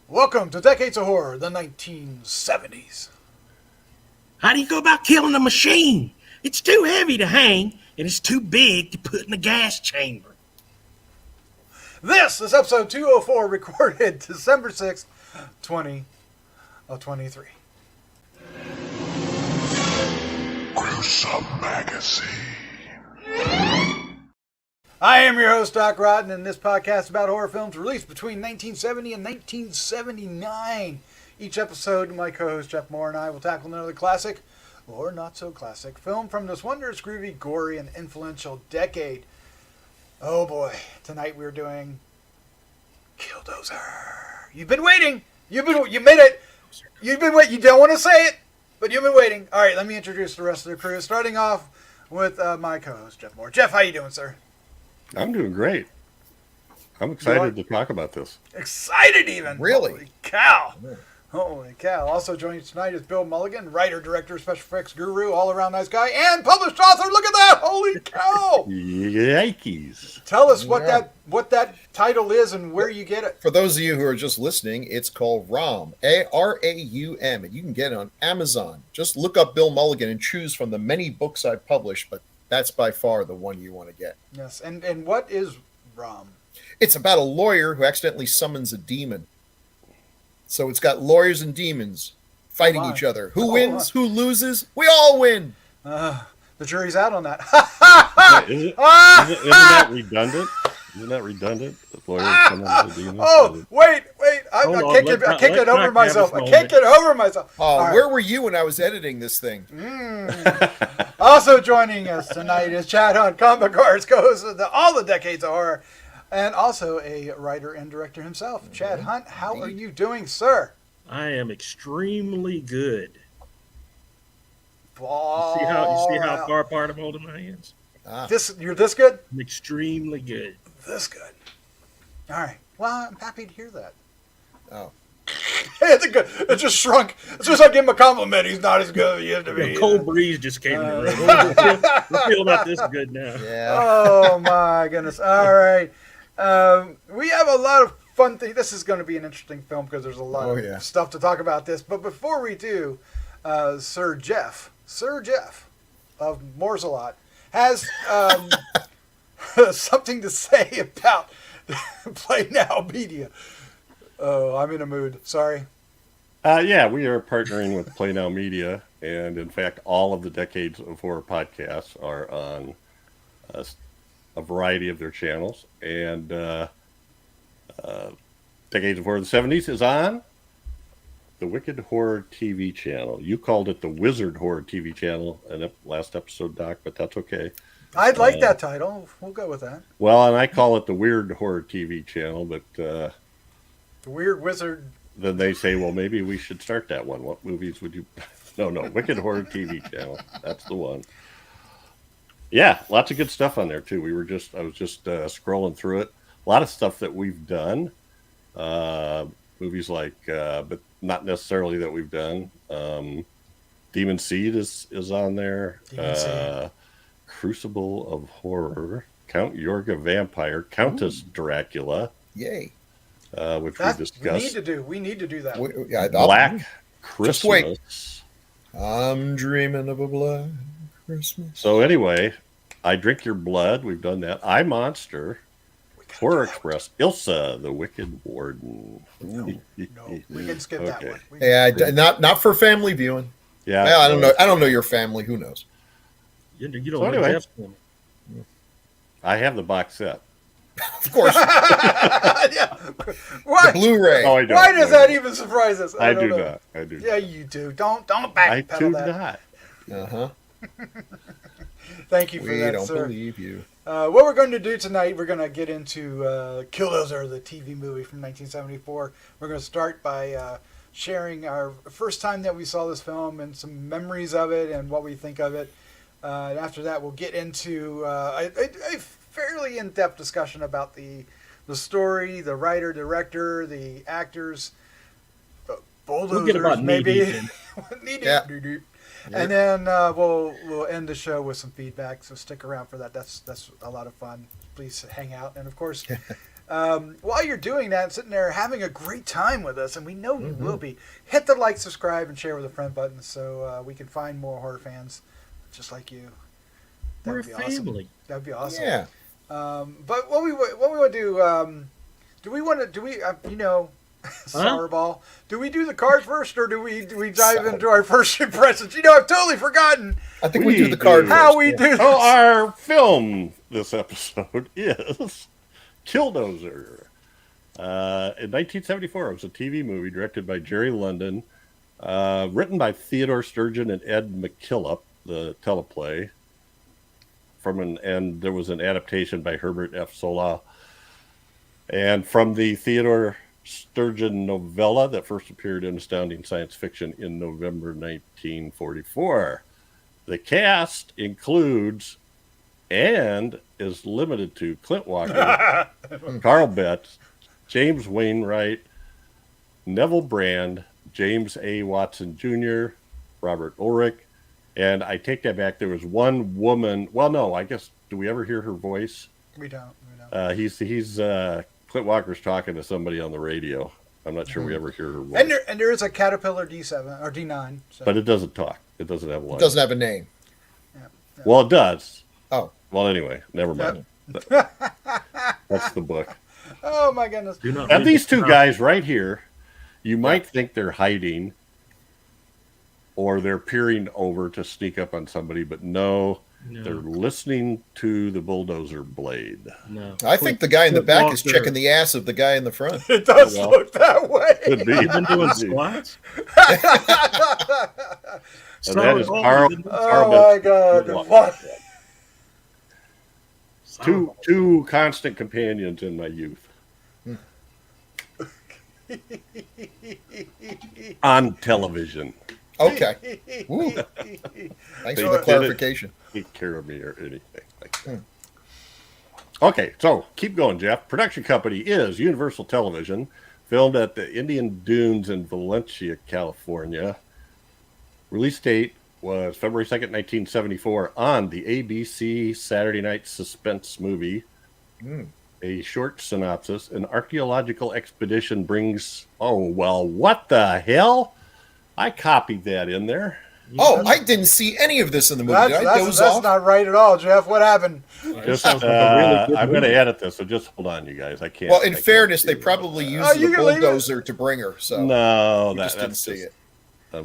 Welcome to Decades of Horror, the 1970s. How do you go about killing a machine? It's too heavy to hang, and it's too big to put in the gas chamber. This is episode 204, recorded December 6th, 2023. Gruesome Magazine. I am your host, Doc Rotten, and this podcast is about horror films released between 1970 and 1979. Each episode, my co-host Jeff Mohr and I will tackle another classic, or not so classic, film from this wondrous, groovy, gory, and influential decade. Oh boy, tonight we're doing Killdozer. You've been waiting. You made it. You've been waiting. You don't want to say it, but you've been waiting. All right, let me introduce the rest of the crew, starting off with my co-host Jeff Mohr. Jeff, how you doing, sir? I'm doing great. I'm excited to talk about this. Excited even. Really? Holy cow. Holy cow. Also joining us tonight is Bill Mulligan, writer, director, special effects guru, all-around nice guy, and published author. Look at that. Holy cow. Yikes. Tell us what that title is and where you get it. For those of you who are just listening, it's called RAUM, A-R-A-U-M, and you can get it on Amazon. Just look up Bill Mulligan and choose from the many books I've published, but that's by far the one you want to get. Yes, and what is RAUM? It's about a lawyer who accidentally summons a demon. So it's got lawyers and demons fighting each other. Who wins? Who loses? We all win. The jury's out on that. Isn't that redundant? Isn't that redundant? The lawyer summons the demon. Oh, wait. I can't get over myself. Where were you when I was editing this thing? Also joining us tonight is Chad Hunt, Comic Cards, co-host of all the Decades of Horror, and also a writer and director himself. Chad Hunt, how are you doing, sir? I am extremely good. Oh, You see how far apart I'm holding my hands? You're this good? I'm extremely good. This good. All right. Well, I'm happy to hear that. Oh. It just shrunk. It's just like give him a compliment. He's not as good as he used to be. A cold breeze just came in the room. I feel about this good now. Yeah. Oh, my goodness. All right. We have a lot of fun things. This is going to be an interesting film because there's a lot of stuff to talk about this. But before we do, Sir Jeff of Mohr's a Lot has something to say about Play Now Media. Oh, I'm in a mood. Sorry. Yeah, we are partnering with Play Now Media, and in fact, all of the Decades of Horror podcasts are on a variety of their channels. And Decades of Horror of the 70s is on the Wicked Horror TV channel. You called it the Wizard Horror TV channel in the last episode, Doc, but that's okay. I'd like that title. We'll go with that. Well, and I call it the Weird Horror TV channel, but the Weird Wizard. Then they say, well, maybe we should start that one. What movies would you... No, Wicked Horror TV channel. That's the one. Yeah, lots of good stuff on there, too. I was just scrolling through it. A lot of stuff that we've done. Movies like, but not necessarily that we've done. Demon Seed is on there. Crucible of Horror. Count Yorga Vampire. Countess Dracula. Yay. Which we discussed. We need to do that. Black Christmas. I'm dreaming of a black Christmas. So anyway, I Drink Your Blood. We've done that. I Monster. Horror Express. Ilsa, the Wicked Warden. No, we can skip that one. Yeah, not for family viewing. Yeah, well, I don't know. I don't know your family. Who knows? You don't know Jeff's family. I have the box set. Of course. Yeah. Why? The Blu-ray. Oh, I don't. Why does that even surprise us? I do not. I do. Yeah, you do. Don't backpedal that. I do not. Uh-huh. Thank you for that, sir. We don't believe you. What we're going to do tonight, we're going to get into Killdozer, the TV movie from 1974. We're going to start by sharing our first time that we saw this film and some memories of it and what we think of it. And after that, we'll get into a fairly in-depth discussion about the story, the writer, director, the actors, the bulldozers, we'll get about maybe. Yeah. And then we'll end the show with some feedback. So stick around for that. That's a lot of fun. Please hang out. And of course, While you're doing that, sitting there having a great time with us, and we know you will be, hit the like, subscribe, and share with a friend button so we can find more horror fans just like you. We're a That'd be awesome. family. That'd be awesome. Yeah. But what we want to do we want to Sourball. Do we do the card first, or do we dive into our first impressions? I've totally forgotten I think we do the card how first, we yeah. do this. Oh, our film this episode is Killdozer. In 1974, it was a TV movie directed by Jerry London, written by Theodore Sturgeon and Ed MacKillop, the teleplay. And there was an adaptation by Herbert F. Solow. And from the Theodore Sturgeon novella that first appeared in Astounding Science Fiction in November 1944. The cast includes and is limited to Clint Walker, Carl Betts, James Wainwright, Neville Brand, James A. Watson Jr., Robert Ulrich, and I take that back. There was one woman. Well, no, I guess. Do we ever hear her voice? We don't. He's Clint Walker's talking to somebody on the radio. I'm not sure we ever hear her voice. And there is a Caterpillar D7 or D9. So. But it doesn't talk. It doesn't have a line. It doesn't have a name. Yeah. Well, it does. Oh. Well, anyway, never mind. That's the book. Oh my goodness! And these two guys right here, you might think they're hiding or they're peering over to sneak up on somebody, but no. They're listening to the bulldozer blade. No, I think the guy in the back is checking the ass of the guy in the front. It does look that way. Could be. You've been doing squats. And that is Carl. Oh my God! What? Two constant companions in my youth. On television. Okay. Woo. Thanks for the clarification. Take care of me or anything like that. Okay, so keep going, Jeff. Production company is Universal Television, filmed at the Indian Dunes in Valencia, California. Release date was February 2nd, 1974 on the ABC Saturday Night Suspense movie. A short synopsis. An archaeological expedition brings... Oh, well, what the hell? I copied that in there. Oh, I didn't see any of this in the movie. Did I doze that's off? not right at all, Jeff. What happened? Just, I'm going to edit this, so just hold on, you guys. I can't. Well, in fairness, they probably used the bulldozer to bring her. So no, you just didn't see it. You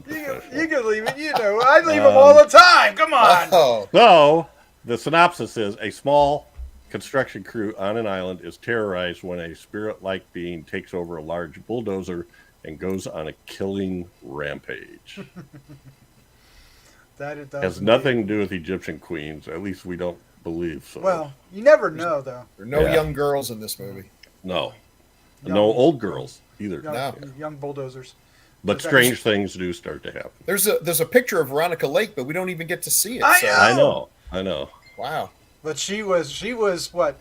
can leave it. I leave them all the time. Come on. Oh. So the synopsis is: a small construction crew on an island is terrorized when a spirit-like being takes over a large bulldozer and goes on a killing rampage. Has nothing to do with Egyptian queens. At least we don't believe so. Well, you never know, though. There are no young girls in this movie. No. No old girls either. Young bulldozers. But strange things do start to happen. There's a picture of Veronica Lake, but we don't even get to see it. I know. Wow. But she was what?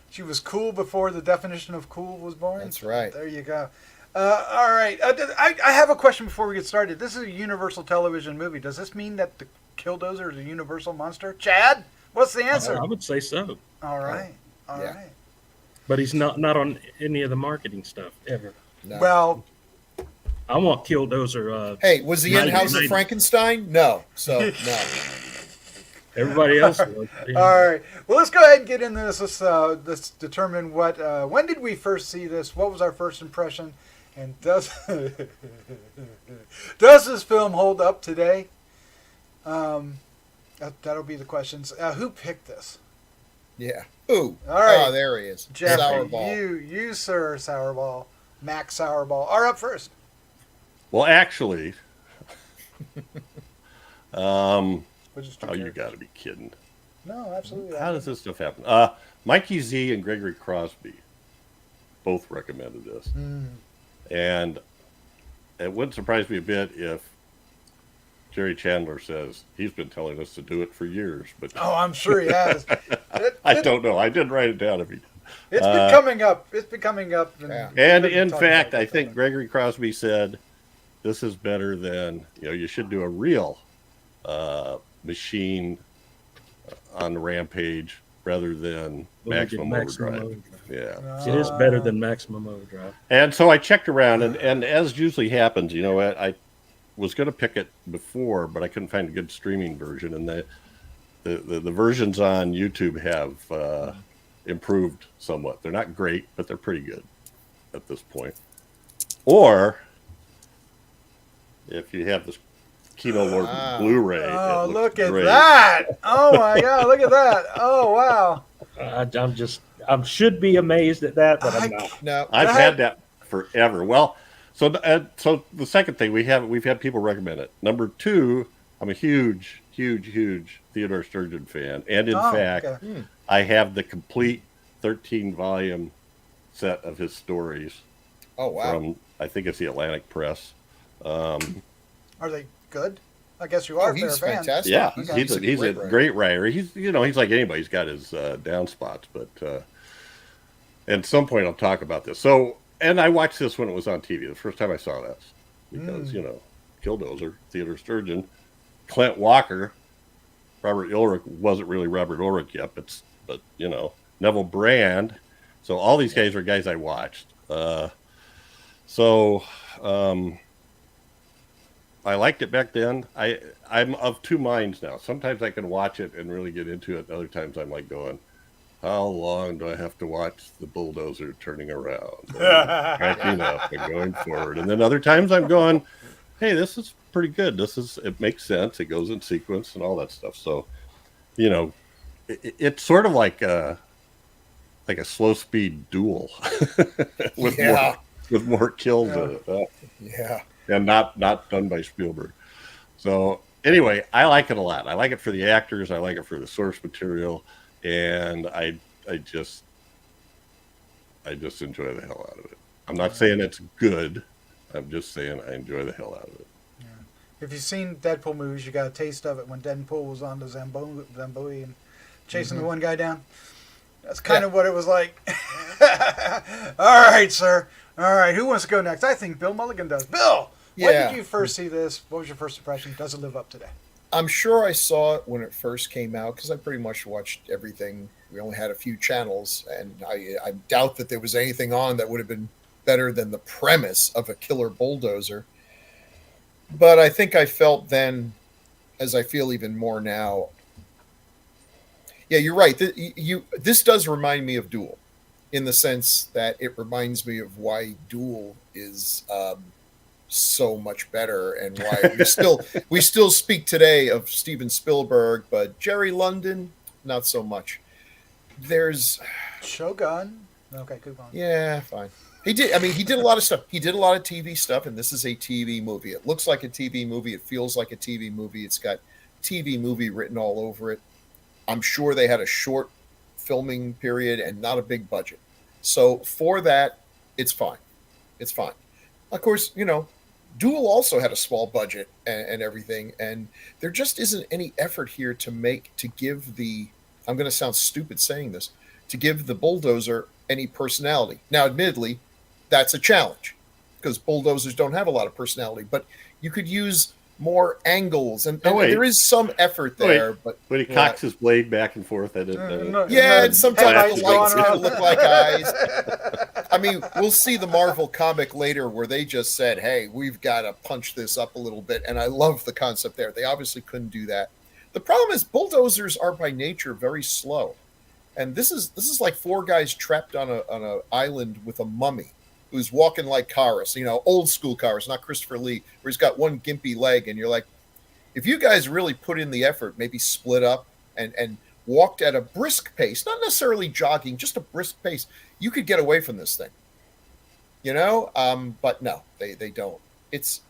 She was cool before the definition of cool was born? That's right. There you go. All right. I have a question before we get started. This is a Universal Television movie. Does this mean that the Killdozer is a Universal monster? Chad, what's the answer? I would say so. All right. All right. But he's not on any of the marketing stuff ever. No. Well, I want Killdozer. Hey, was he in House of Frankenstein? No. So, no. Everybody else would. All right. Well, let's go ahead and get into this. Let's determine when did we first see this? What was our first impression? And does this film hold up today? That'll be the questions. Who picked this? Yeah. Who? All right. Oh, there he is. Jeff, Sourball. you, sir, Sourball. Mac Sourball. Are up first. Well, actually, Oh, you got to be kidding. No, absolutely. How does this stuff happen? Mikey Z and Gregory Crosby both recommended this. And it wouldn't surprise me a bit if Jerry Chandler says he's been telling us to do it for years. But I'm sure he has. I don't know. I didn't write it down if he did. It's been coming up. It's been coming up. And in fact, I think Gregory Crosby said this is better than, you should do a real machine on the rampage rather than Mulligan Maximum Overdrive. Yeah. It is better than Maximum Overdrive. And so I checked around, and as usually happens, you know, I was going to pick it before, but I couldn't find a good streaming version, and the versions on YouTube have improved somewhat. They're not great, but they're pretty good at this point. Or if you have this Kino Lord Blu-ray, Oh, look at great. that! Oh my God, look at that! Oh wow! I should be amazed at that, but I'm not. No, I've had that forever. Well, so the second thing we've had people recommend it. Number 2, I'm a huge Theodore Sturgeon fan, and in fact, okay. I have the complete 13-volume set of his stories. Oh wow! From I think it's the Atlantic Press. Are they good? I guess you are. He's if they're a fan. fantastic. Yeah, Okay. he's a great writer. He's like anybody. He's got his down spots, but at some point I'll talk about this. So, and I watched this when it was on TV. The first time I saw this, because Killdozer, Theodore Sturgeon, Clint Walker, Robert Ulrich wasn't really Robert Ulrich yet, but Neville Brand. So all these guys are guys I watched. I liked it back then. I'm of two minds now. Sometimes I can watch it and really get into it. Other times I'm like going, how long do I have to watch the bulldozer turning around, cracking up and going forward? And then other times I'm going, hey, this is pretty good. It makes sense. It goes in sequence and all that stuff. So, it's sort of like a slow speed duel with more kills in it. Yeah. And not done by Spielberg. So anyway, I like it a lot. I like it for the actors. I like it for the source material, and I just enjoy the hell out of it. I'm not saying it's good. I'm just saying I enjoy the hell out of it. Yeah. If you've seen Deadpool movies, you got a taste of it when Deadpool was on the Zamboni and chasing the one guy down. That's kind of what it was like. All right, sir. All right, who wants to go next? I think Bill Mulligan does. Bill, when did you first see this? What was your first impression? Does it live up today? I'm sure I saw it when it first came out because I pretty much watched everything. We only had a few channels, and I doubt that there was anything on that would have been better than the premise of a killer bulldozer. But I think I felt then, as I feel even more now, yeah, you're right. This does remind me of Duel, in the sense that it reminds me of why Duel is so much better, and why we still speak today of Steven Spielberg, but Jerry London, not so much. There's Shogun. Okay, keep on. Yeah, fine. He did a lot of stuff. He did a lot of TV stuff, and this is a TV movie. It looks like a TV movie. It feels like a TV movie. It's got TV movie written all over it. I'm sure they had a short filming period and not a big budget. So for that, it's fine. It's fine. Of course, Duel also had a small budget and everything, and there just isn't any effort here to give the, I'm going to sound stupid saying this, to give the bulldozer any personality. Now, admittedly, that's a challenge because bulldozers don't have a lot of personality, but you could use more angles, and there is some effort there. But when he cocks his blade back and forth at it, and sometimes the lights kind of look like eyes. I mean, we'll see the Marvel comic later where they just said, "Hey, we've got to punch this up a little bit," and I love the concept there. They obviously couldn't do that. The problem is bulldozers are by nature very slow, and this is like four guys trapped on a island with a mummy who's walking like Karis, old school Karis, not Christopher Lee, where he's got one gimpy leg, and you're like, if you guys really put in the effort, maybe split up and walked at a brisk pace, not necessarily jogging, just a brisk pace, you could get away from this thing. But no, they don't. It's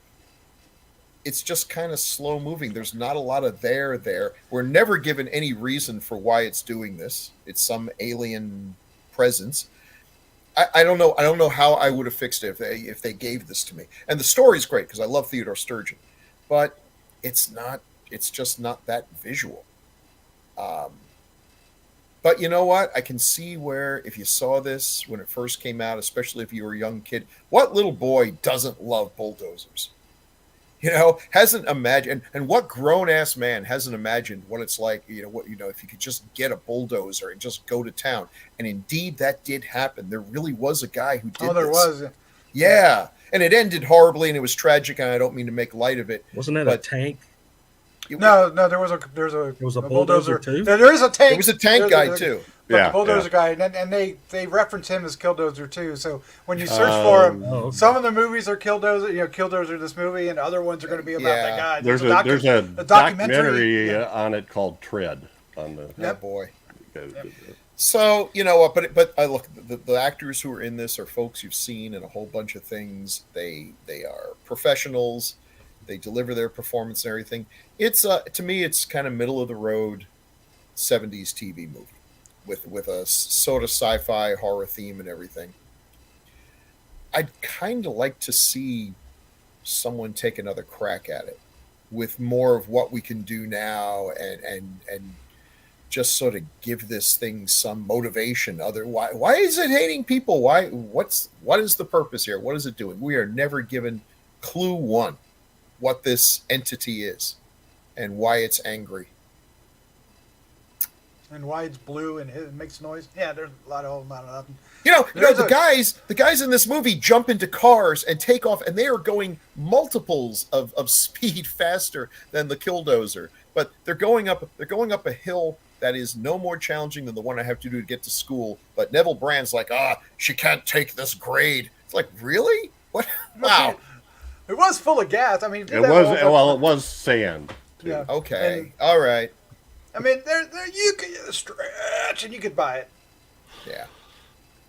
just kind of slow moving. There's not a lot of there. We're never given any reason for why it's doing this. It's some alien presence. I don't know. I don't know how I would have fixed it if they gave this to me. And the story's great because I love Theodore Sturgeon, but it's just not that visual. But you know what? I can see where if you saw this when it first came out, especially if you were a young kid, what little boy doesn't love bulldozers? Hasn't imagined, and what grown ass man hasn't imagined what it's like, if you could just get a bulldozer and just go to town. And indeed, that did happen. There really was a guy who did. Oh, there this. was. Yeah, and it ended horribly, and it was tragic. And I don't mean to make light of it. Wasn't that a tank? No, there was a bulldozer too. There is a tank. There was a tank guy too. But the bulldozer guy, and they reference him as Killdozer too. So when you search for him, some of the movies are Killdozer. Killdozer this movie, and other ones are going to be about that guy. There's a documentary on it called Tread on the. Oh boy. So but I look, the actors who are in this are folks you've seen in a whole bunch of things. They are professionals. They deliver their performance and everything. It's to me, it's kind of middle of the road 70s TV movie with a sort of sci-fi horror theme and everything. I'd kind of like to see someone take another crack at it with more of what we can do now and just sort of give this thing some motivation. Why is it hating people? What is the purpose here? What is it doing? We are never given clue one what this entity is and why it's angry. And why it's blue and it makes noise. Yeah, there's a lot of nothing. The guys in this movie jump into cars and take off, and they are going multiples of speed faster than the Killdozer. But they're going up a hill that is no more challenging than the one I have to do to get to school. But Neville Brand's like, she can't take this grade. It's like, really? What? Wow. It was full of gas. I mean, it was sand. Too. Yeah. Okay. All right. I mean, there you could stretch and you could buy it. Yeah.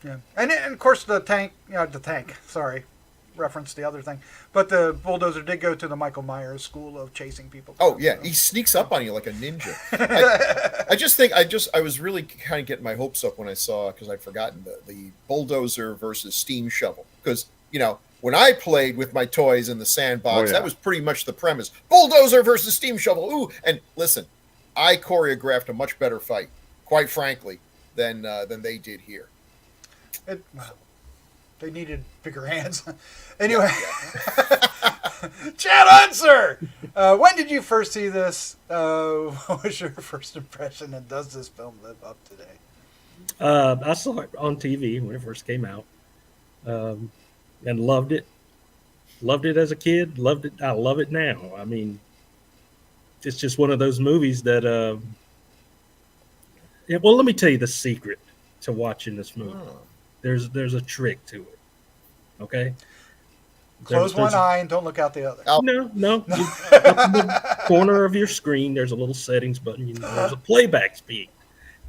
Yeah. And of course the tank. Sorry, reference the other thing. But the bulldozer did go to the Michael Myers school of chasing people. Oh yeah, he sneaks up on you like a ninja. I was really kind of getting my hopes up when I saw, because I'd forgotten the bulldozer versus steam shovel, because when I played with my toys in the sandbox, that was pretty much the premise. Bulldozer versus steam shovel. Ooh, and listen, I choreographed a much better fight, quite frankly, than they did here. They needed bigger hands. Anyway, Chad Unser, when did you first see this? What was your first impression, and does this film live up today? I saw it on TV when it first came out. And loved it. Loved it as a kid. Loved it. I love it now. I mean, it's just one of those movies that. Well, let me tell you the secret to watching this movie. There's a trick to it. Okay. Close one eye and don't look out the other. No. Up in the corner of your screen, there's a little settings button. There's a playback speed.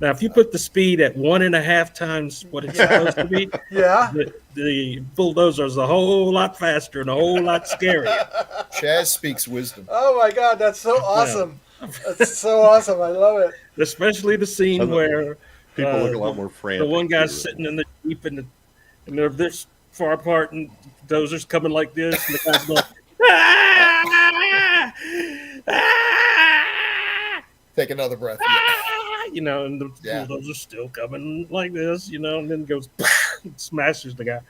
Now, if you put the speed at 1.5 times what it's supposed to be, the bulldozer is a whole lot faster and a whole lot scarier. Chaz speaks wisdom. Oh my God, that's so awesome! That's so awesome. I love it. Especially the scene where people look a lot more frantic. The one guy's sitting in the Jeep and they're this far apart, and dozer's coming like this, and the guy's going, Take another breath. And the bulldozer's still coming like this, and then goes, smashes the guy.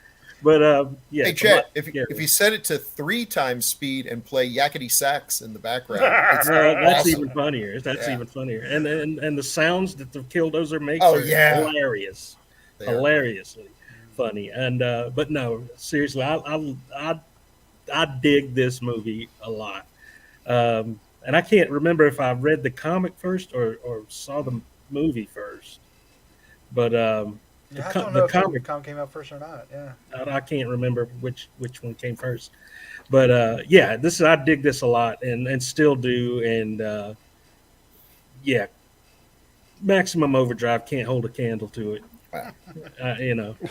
But hey, Chad, if you set it to 3 times speed and play yakety sax in the background, that's even funnier. Even funnier. And the sounds that the Killdozer makes are hilarious, hilariously funny. And but no, seriously, I dig this movie a lot. And I can't remember if I read the comic first or saw the movie first. But the comic came out first or not. Yeah, I can't remember which one came first. But I dig this a lot and still do. And Maximum Overdrive can't hold a candle to it.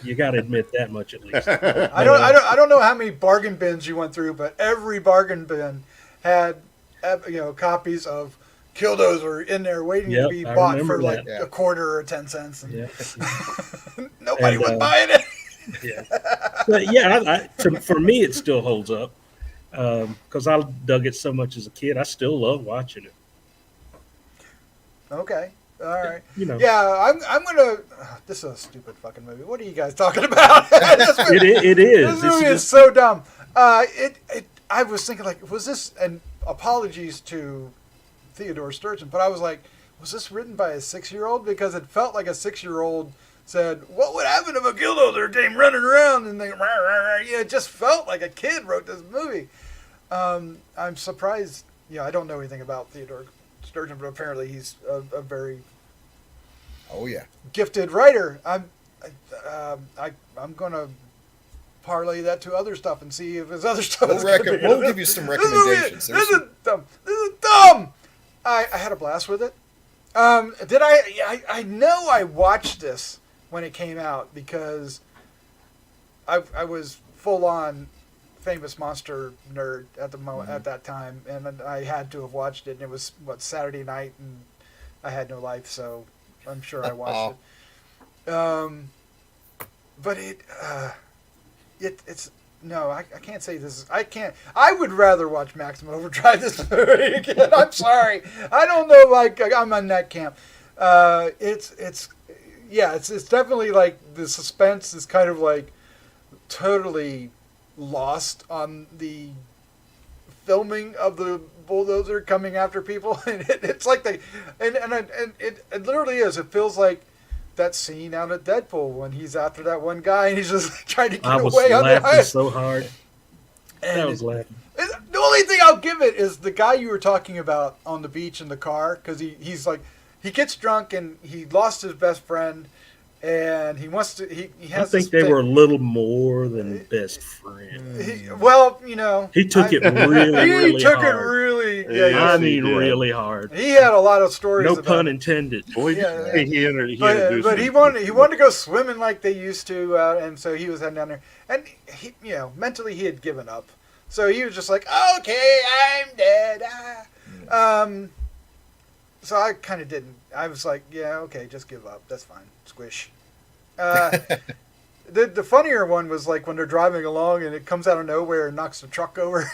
You got to admit that much at least. I don't know how many bargain bins you went through, but every bargain bin had copies of Killdozer in there waiting to be bought for like a quarter or 10 cents. And nobody was buying it. But for me, it still holds up because I dug it so much as a kid. I still love watching it. Okay. All right. Yeah, I'm gonna. This is a stupid fucking movie. What are you guys talking about? It is. This movie is so dumb. I was thinking, like, was this, and apologies to Theodore Sturgeon, but I was like, was this written by a 6-year-old? Because it felt like a 6-year-old said, what would happen if a Killdozer came running around and they, rah, rah, rah. Yeah, it just felt like a kid wrote this movie. I'm surprised, I don't know anything about Theodore Sturgeon, but apparently he's a very gifted writer. I'm going to parlay that to other stuff and see if his other stuff is good. We'll give you some recommendations. This is dumb. I had a blast with it. I know I watched this when it came out because I was full on famous monster nerd at the moment at that time, and I had to have watched it. And it was Saturday night, and I had no life, so I'm sure I watched it. But it's no, I can't say this. I would rather watch Maximum Overdrive this movie again. I'm sorry. I don't know. Like, I'm on that camp. It's definitely like the suspense is kind of like totally lost on the filming of the bulldozer coming after people, and it's like and it literally is. It feels like that scene out of Deadpool when he's after that one guy and he's just trying to get away on the ice. I was laughing so hard. I was laughing. The only thing I'll give it is the guy you were talking about on the beach in the car, because he's like, he gets drunk and he lost his best friend, and he wants to. He has. I think they were a little more than best friends. He took it really. He took hard. it really. Really hard. He had a lot of stories. No pun intended. Boy, but he wanted to go swimming like they used to, and so he was heading down there. And he, mentally he had given up, so he was just like, "Okay, I'm dead." So I kind of didn't. I was like, "Yeah, okay, just give up. That's fine. Squish." The funnier one was like when they're driving along and it comes out of nowhere and knocks the truck over.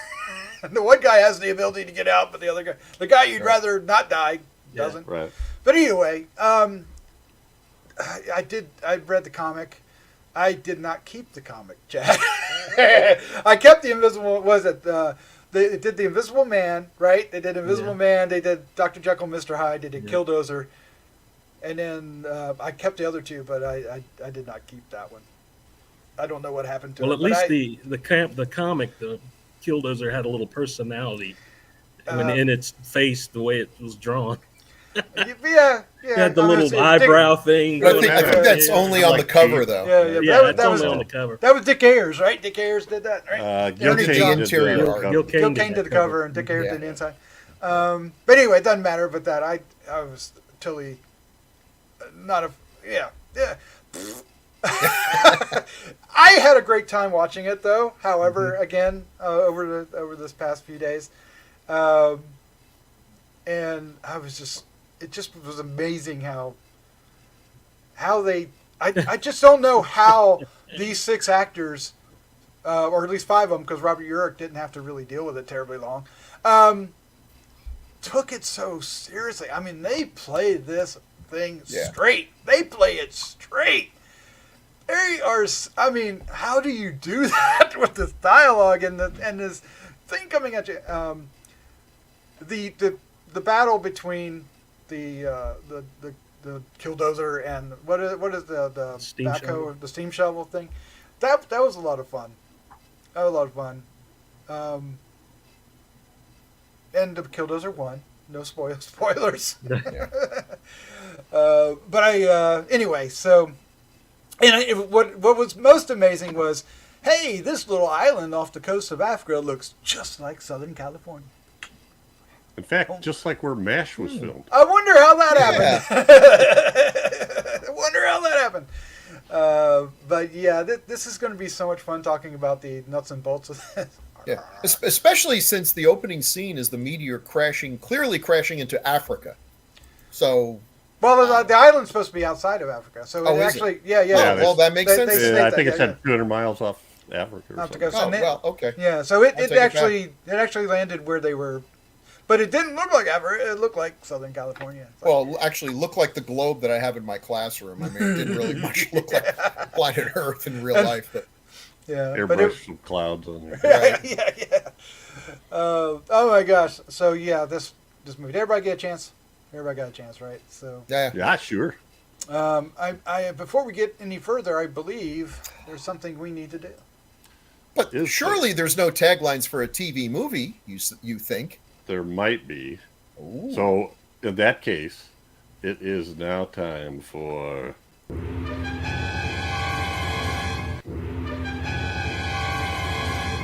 And the one guy has the ability to get out, but the other guy, the guy you'd rather not die, doesn't. Right. But anyway, I read the comic. I did not keep the comic, Chad. I kept the Invisible. They did the Invisible Man, right? They did Invisible Man. They did Dr. Jekyll, Mr. Hyde. They did Killdozer, and then I kept the other two, but I did not keep that one. I don't know what happened to it. Well, at least the comic, the Killdozer had a little personality in its face, the way it was drawn. Yeah. It had the little eyebrow thing. I think that's only on the cover, though. Yeah, it's only on the cover. That was Dick Ayers, right? Dick Ayers did that, right? Gil Kane did the cover, and Dick Ayers did the inside. But anyway, it doesn't matter. But that I was totally not a I had a great time watching it, though. However, again, over this past few days, and I was just. It just was amazing how they. I just don't know how these 6 actors, or at least 5 of them, because Robert Urich didn't have to really deal with it terribly long, took it so seriously. I mean, they played this thing straight. They play it straight. They are. I mean, how do you do that with this dialogue and this thing coming at you? The battle between the Killdozer and what is the steam backhoe, shovel. the steam shovel thing? That was a lot of fun. And the Killdozer won. No spoilers. But anyway. So, and what was most amazing was, hey, this little island off the coast of Africa looks just like Southern California. In fact, just like where MASH was filmed. I wonder how that happened. But yeah, this is going to be so much fun talking about the nuts and bolts of this. Yeah, especially since the opening scene is the meteor clearly crashing into Africa. So, well, the island's supposed to be outside of Africa, so it actually, well, that makes sense. I think it's at 200 miles off Africa. Or something. Okay. Yeah, so it actually landed where they were. But it didn't look like Africa. It looked like Southern California. Well, actually, looked like the globe that I have in my classroom. I mean, it didn't really much look like planet Earth in real life. But yeah, airbrush some clouds on there. Yeah. Oh my gosh! So yeah, this movie. Did everybody get a chance? Everybody got a chance, right? So Yeah, sure. I before we get any further, I believe there's something we need to do. But surely there's no taglines for a TV movie. You think there might be? Ooh. So in that case, it is now time for.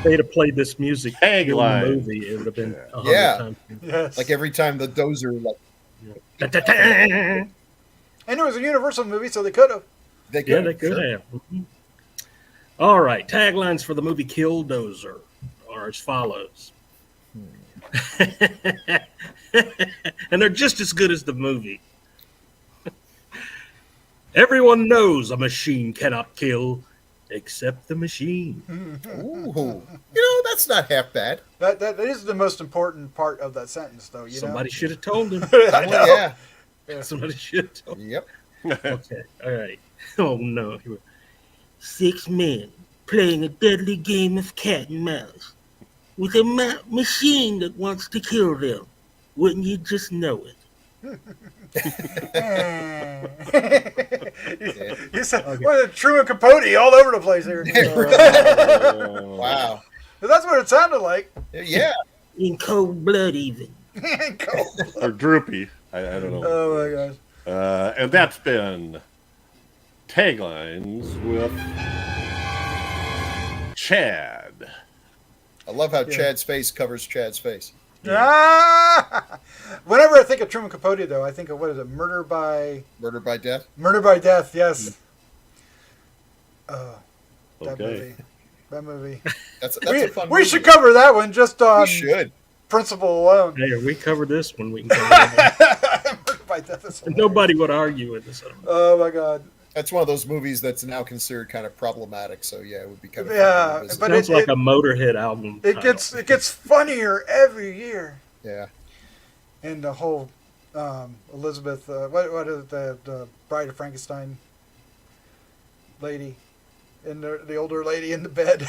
They'd have played this music in the Tagline. movie, it would have been 100 Yeah. times. Yes. like every time the dozer Yeah, And it was a Universal movie, so they could have. they they could have. Mhm. All right, taglines for the movie Killdozer are as follows. And they're just as good as the movie. Everyone knows a machine cannot kill except the machine. Ooh. That's not half bad. That is the most important part of that sentence, though. Somebody should have told him. I know. Oh, yeah. Somebody should have told him. Yep. Okay, all right. Oh, no. 6 men playing a deadly game of cat and mouse with a machine that wants to kill them. Wouldn't you just know it? You said Truman Capote all over the place here. Wow. That's what it sounded like. Yeah. In cold blood, even. Or droopy. I don't know. Oh my gosh. And that's been taglines with Chad. I love how Chad's face covers Chad's face. Ah! Whenever I think of Truman Capote, though, I think of what is it? Murder by Death. Murder by Death. Yes. That Okay. movie. That's a fun movie. We should cover that one just on We should. principle alone. Hey, if we cover this one, we can cover that. Murder by Death is hilarious. Nobody would argue with this. Oh my god. That's one of those movies that's now considered kind of problematic. So yeah, it would be kind of Yeah, fun to visit. but Sounds like a Motorhead album. It title. gets funnier every year. Yeah. And the whole Elizabeth, what is it, the Bride of Frankenstein lady, and the older lady in the bed.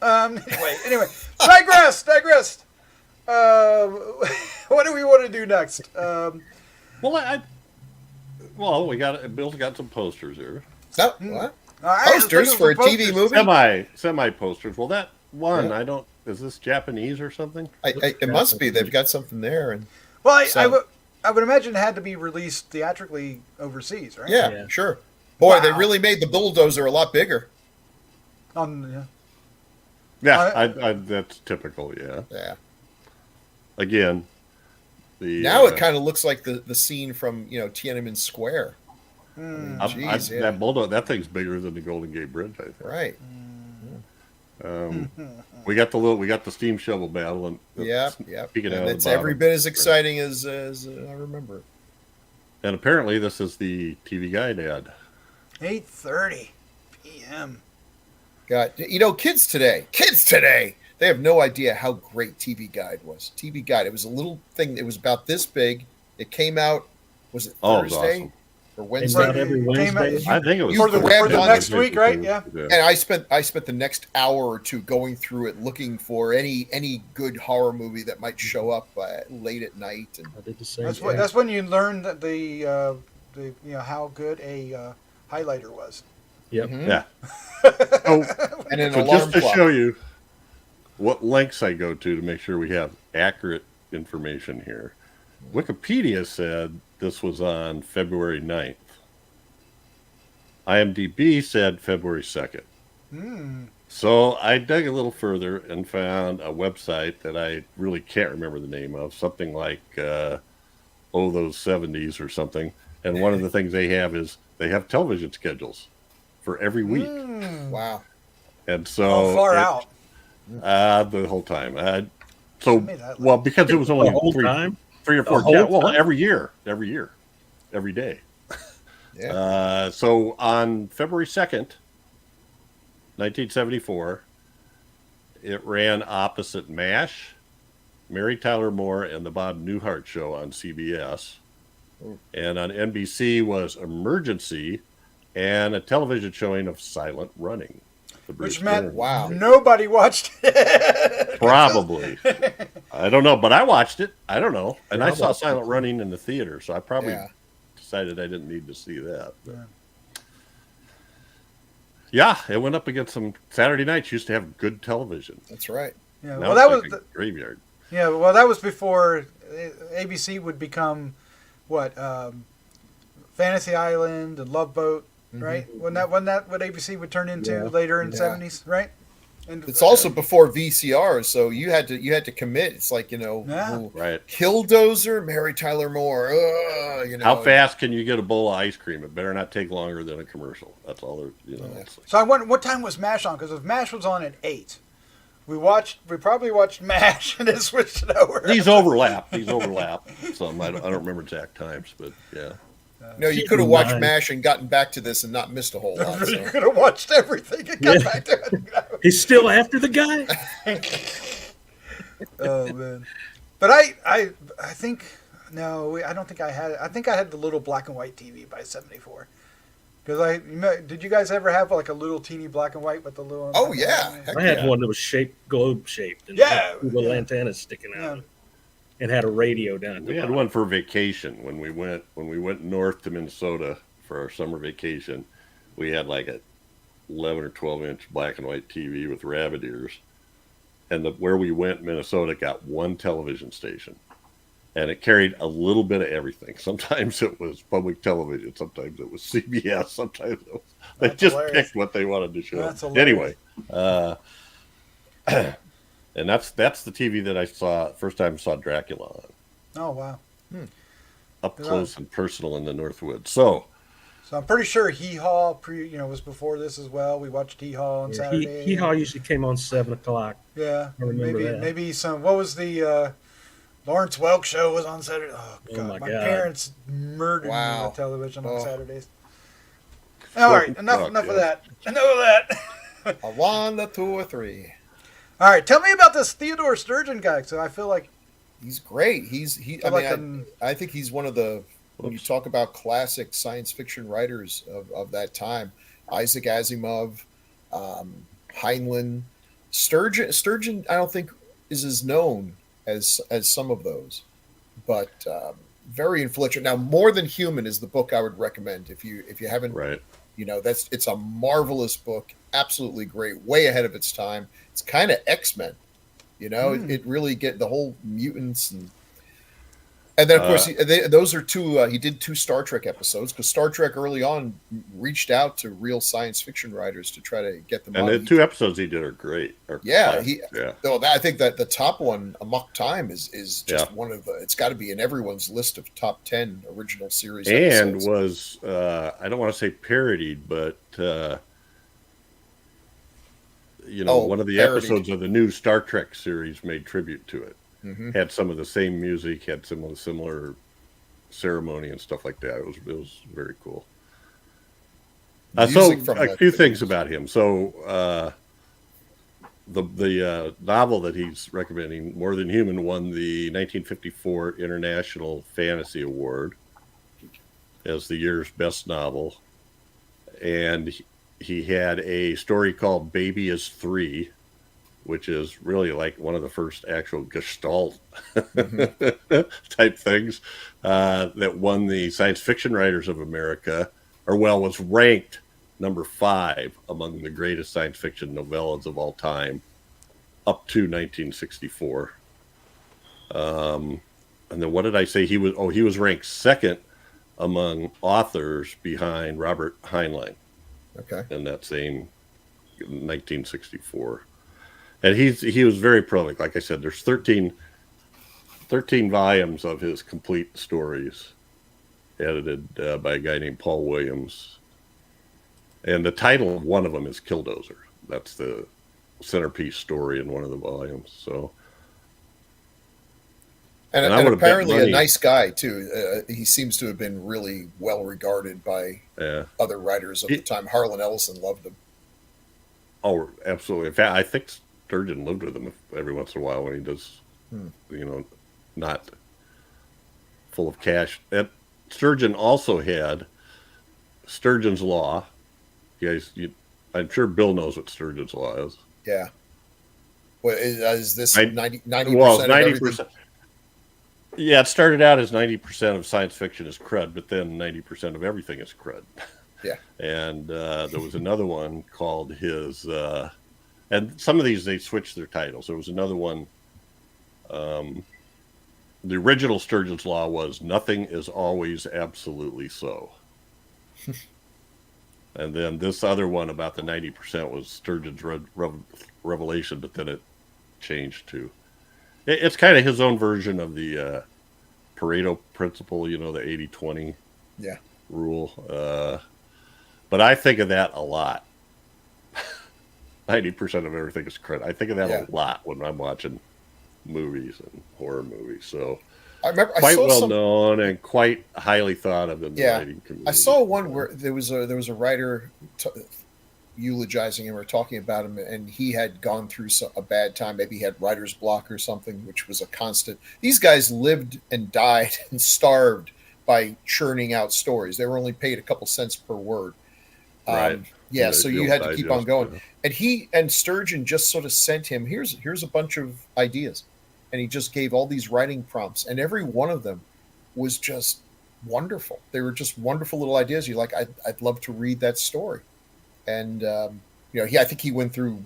Anyway, digress. What do we want to do next? Bill's got some posters here. So, what? All right, Posters for a TV movie? Semi posters. Well, that one is this Japanese or something? It must be. They've got something there, and Well, I would imagine it had to be released theatrically overseas, right? yeah, sure. Boy, Wow. they really made the bulldozer a lot bigger. Yeah. Yeah, that's typical. Yeah. Yeah. Again, Now it kind of looks like the scene from Tiananmen Square. that bulldog, that thing's bigger than the Golden Gate Bridge, I think. Right. We got the steam shovel battle, and Yeah. peeking out And of it's the bottom. every bit as exciting as I remember it. And apparently, this is the TV Guide ad. 8:30 p.m. God, kids today, they have no idea how great TV Guide was. TV Guide, it was a little thing. It was about this big. It came out, was it Oh, it was Thursday awesome. or Came Wednesday? out every Wednesday. I think it was For the next week, right? Yeah. And I spent the next hour or two going through it, looking for any good horror movie that might show up late at night. And I did the same. That's when you learn that the how good a highlighter was. Yep. Yeah. Oh, and an so alarm just to clock. show you what links I go to make sure we have accurate information here. Wikipedia said this was on February 9th. IMDb said February 2nd. So I dug a little further and found a website that I really can't remember the name of, something like those 70s or something. And one of the things they have is they have television schedules for every week. Wow. And so Far out. the whole time. Because it was The only whole time. 3 or 4. whole Yeah, well, time? every day. Yeah. So on February 2nd, 1974, it ran opposite MASH, Mary Tyler Moore, and the Bob Newhart Show on CBS. And on NBC was Emergency and a television showing of Silent Running. Which meant Wow. nobody watched it. Probably. I don't know, but I watched it. I don't know. And I saw Silent Running in the theater, so I probably decided I didn't need to see that. But. Yeah, it went up against some Saturday nights used to have good television. That's right. Yeah, now well, that was a graveyard. Yeah, well, that was before ABC would become what Fantasy Island and Love Boat, right? When that what ABC would turn into later in the 70s, right? And it's also before VCRs, so you had to commit. It's like right. Killdozer, Mary Tyler Moore. How fast can you get a bowl of ice cream? It better not take longer than a commercial. That's all. So I wonder what time was MASH on? Because if MASH was on at 8, we probably watched MASH and then switched it over. These overlap. Some I don't remember exact times, but yeah. No, you could have watched MASH and gotten back to this and not missed a whole lot. You could have watched everything and got back to it. He's still after the guy. Oh man! But I think I don't think I had it. I think I had the little black and white TV by '74. Because did you guys ever have like a little teeny black and white with the little? Oh yeah, I had one that was globe shaped, and little antennas sticking out. And had a radio down. We had one for vacation when we went north to Minnesota for our summer vacation. We had like a 11 or 12-inch black and white TV with rabbit ears, and where we went, Minnesota got one television station, and it carried a little bit of everything. Sometimes it was public television, sometimes it was CBS, sometimes it was, they just picked what they wanted to show. Anyway. And that's the TV that I first time saw Dracula on. Oh wow! Up close and personal in the Northwoods. So I'm pretty sure Hee Haw was before this as well. We watched Hee Haw on Saturday. Hee Haw usually came on 7:00. Yeah, I remember that. Maybe some. What was the Lawrence Welk show was on Saturday? Oh God, my parents murdered me on television on Saturdays. All right, enough of that. Enough of that. A 1, a 2, or 3. All right, tell me about this Theodore Sturgeon guy. So I feel like he's great. I think he's one of the when you talk about classic science fiction writers of that time. Isaac Asimov, Heinlein, Sturgeon. I don't think is as known as some of those, but very influential. Now, More Than Human is the book I would recommend if you haven't. Right. It's a marvelous book, absolutely great, way ahead of its time. It's kind of X-Men, it really get the whole mutants and then of course those are two. He did 2 Star Trek episodes because Star Trek early on reached out to real science fiction writers to try to get them. And the 2 episodes he did are great. I think that the top one, Amok Time, is just one of the. It's got to be in everyone's list of top 10 original series. And episodes. Was I don't want to say parodied, but one of the episodes of the new Star Trek series made tribute to it. Mm-hmm. Had some of the same music, had some of the similar ceremony and stuff like that. It was very cool. So a few things about him. So the novel that he's recommending, More Than Human, won the 1954 International Fantasy Award as the year's best novel. And he had a story called Baby is 3, which is really like one of the first actual Gestalt type things that won the Science Fiction Writers of America, was ranked number 5 among the greatest science fiction novellas of all time, up to 1964. And then what did I say? He was ranked 2nd among authors behind Robert Heinlein. Okay. In that same 1964. And he was very prolific. Like I said, there's 13 volumes of his complete stories edited by a guy named Paul Williams. And the title of one of them is Killdozer. That's the centerpiece story in one of the volumes. So, and apparently a nice guy too. He seems to have been really well regarded by other writers of the time. Harlan Ellison loved him. Oh, absolutely. In fact, I think Sturgeon lived with him every once in a while when he does, not full of cash. And Sturgeon also had Sturgeon's Law. You guys, I'm sure Bill knows what Sturgeon's Law is. Yeah. What is this 90%? Well, 90%. Yeah, it started out as 90% of science fiction is crud, but then 90% of everything is crud. Yeah. And there was another one called his, and some of these they switched their titles. There was another one. The original Sturgeon's Law was nothing is always absolutely so. And then this other one about the 90% was Sturgeon's Revelation, but then it changed to. It's kind of his own version of the Pareto principle, the 80-20 rule. But I think of that a lot. 90% of everything is credit. I think of that a lot when I'm watching movies and horror movies. So I remember quite well known and quite highly thought of in the writing community. I saw one where there was a writer eulogizing him or talking about him, and he had gone through a bad time. Maybe he had writer's block or something, which was a constant. These guys lived and died and starved by churning out stories. They were only paid a couple cents per word. Right. So you had to keep on going. And he and Sturgeon just sort of sent him, here's a bunch of ideas. And he just gave all these writing prompts, and every one of them was just wonderful. They were just wonderful little ideas. You're like, I'd love to read that story. And, I think he went through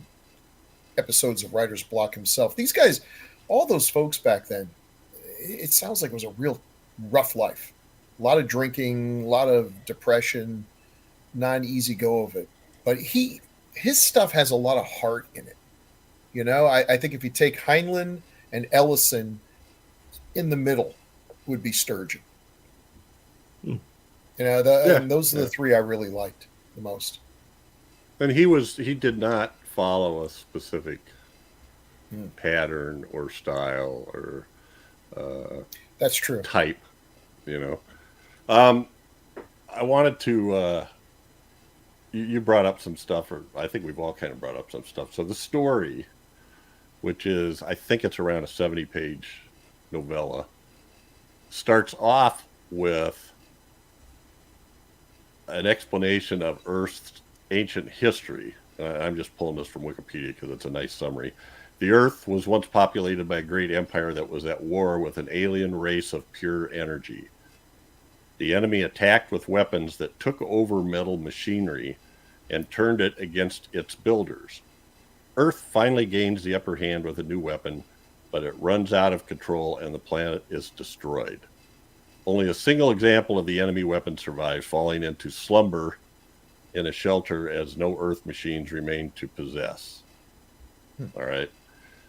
episodes of writer's block himself. These guys, all those folks back then, it sounds like it was a real rough life. A lot of drinking, a lot of depression, not an easy go of it. But his stuff has a lot of heart in it. I think if you take Heinlein and Ellison, in the middle would be Sturgeon. And those are the three I really liked the most. And he did not follow a specific pattern or style or that's true type. I wanted to. You brought up some stuff, or I think we've all kind of brought up some stuff. So the story, which is, I think it's around a 70-page novella, starts off with an explanation of Earth's ancient history. I'm just pulling this from Wikipedia because it's a nice summary. The Earth was once populated by a great empire that was at war with an alien race of pure energy. The enemy attacked with weapons that took over metal machinery and turned it against its builders. Earth finally gains the upper hand with a new weapon, but it runs out of control and the planet is destroyed. Only a single example of the enemy weapon survives, falling into slumber in a shelter as no Earth machines remain to possess. All right.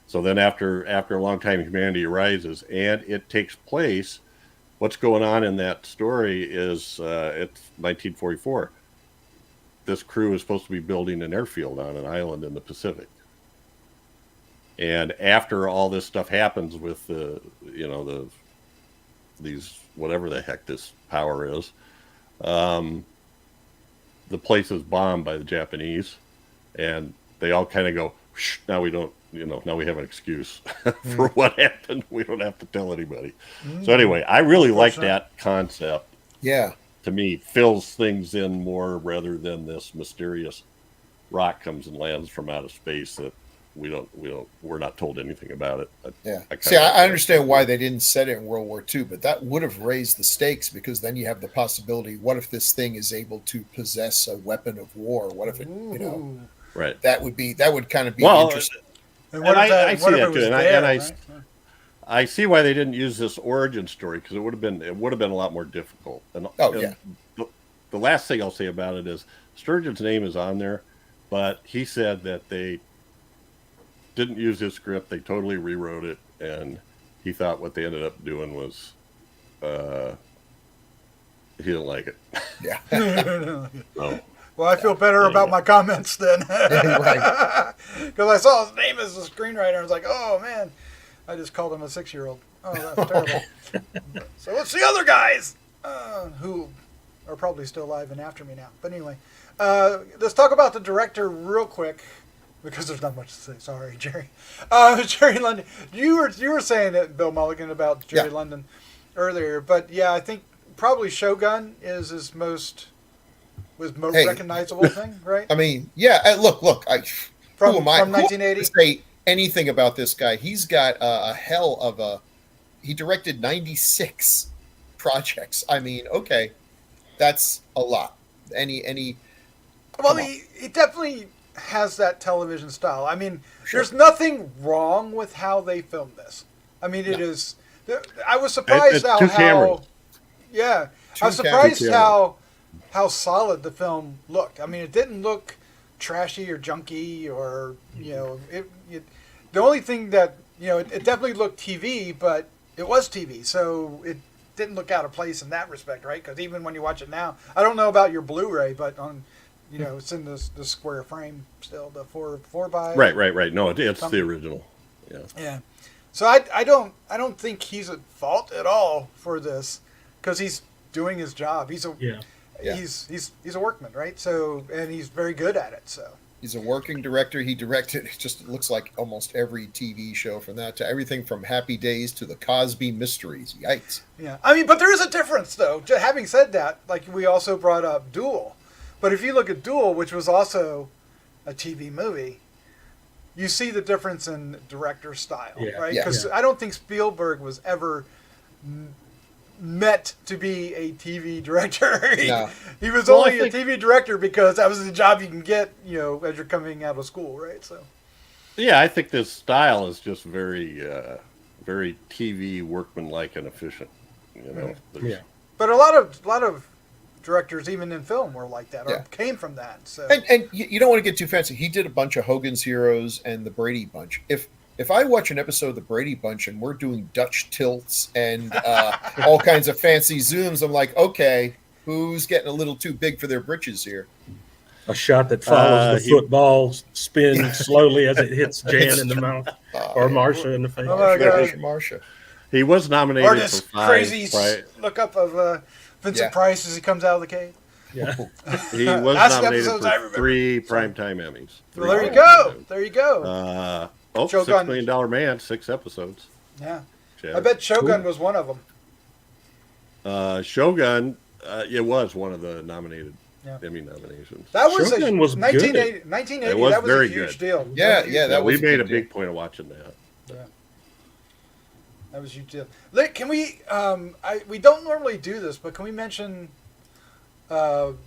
So then after a long time, humanity arises, and it takes place. What's going on in that story is it's 1944. This crew is supposed to be building an airfield on an island in the Pacific. And after all this stuff happens with these whatever the heck this power is, the place is bombed by the Japanese, and they all kind of go, now we don't, now we have an excuse for what happened. We don't have to tell anybody. So anyway, I really like that concept. Yeah. To me, fills things in more rather than this mysterious rock comes and lands from outer space that we're not told anything about it. I understand why they didn't set it in World War II, but that would have raised the stakes, because then you have the possibility, what if this thing is able to possess a weapon of war? What if it, right. That would kind of be interesting. And I see that too. I see why they didn't use this origin story, because it would have been a lot more difficult. And the last thing I'll say about it is Sturgeon's name is on there, but he said that they didn't use his script. They totally rewrote it, and he thought what they ended up doing was he didn't like it. Yeah. So, well, I feel better about my comments then. Right. Because I saw his name as a screenwriter, and I was like, oh, man. I just called him a 6-year-old. Oh, that's terrible. So what's the other guys who are probably still alive and after me now? But anyway, let's talk about the director real quick, because there's not much to say. Sorry, Jerry. Jerry London. You were saying that, Bill Mulligan, about Jerry London earlier. But yeah, I think probably Shogun is his most recognizable thing, right? I mean, yeah. Look. From 1980. anything about this guy. He's got a hell of a. He directed 96 projects. I mean, okay, that's a lot. Any. Well, he definitely has that television style. I mean, there's nothing wrong with how they filmed this. I mean, it is. I was surprised how. Yeah, I was surprised how solid the film looked. I mean, it didn't look trashy or junky or the only thing that it definitely looked TV, but it was TV, so it didn't look out of place in that respect, right? Because even when you watch it now, I don't know about your Blu-ray, but on it's in the square frame still, the 4 by right. No, it's something. The original. Yeah. So I don't think he's at fault at all for this, because he's doing his job. He's a workman, right? So, and he's very good at it. So he's a working director. He directed, it just looks like almost every TV show from that to everything from Happy Days to the Cosby Mysteries. Yikes. Yeah. I mean, but there is a difference, though. Having said that, like we also brought up Duel. But if you look at Duel, which was also a TV movie, you see the difference in director style, right? Because I don't think Spielberg was ever meant to be a TV director. He was only a TV director because that was the job you can get, as you're coming out of school, right? So, yeah, I think this style is just very, very TV workmanlike and efficient. But a lot of directors, even in film, were like that or came from that. So, and you don't want to get too fancy. He did a bunch of Hogan's Heroes and the Brady Bunch. If I watch an episode of the Brady Bunch and we're doing Dutch tilts and all kinds of fancy zooms, I'm like, okay, who's getting a little too big for their britches here? A shot that follows the football spin slowly as it hits Jan in the mouth or Marsha in the face. Oh my gosh. Marsha. He was nominated or this for 5. Crazy look up of Vincent Price as he comes out of the cave. Yeah. He was nominated for 3 Primetime Emmys. Well, there you go. $6 Million Man, 6 episodes. Yeah. I bet Shogun was one of them. Shogun, it was one of the nominated Emmy nominations. That was Shogun was 1980. 1980. It was that was very a huge good. deal. Yeah, we made a big point of watching that. Yeah. That was a huge deal. Can we? We don't normally do this, but can we mention who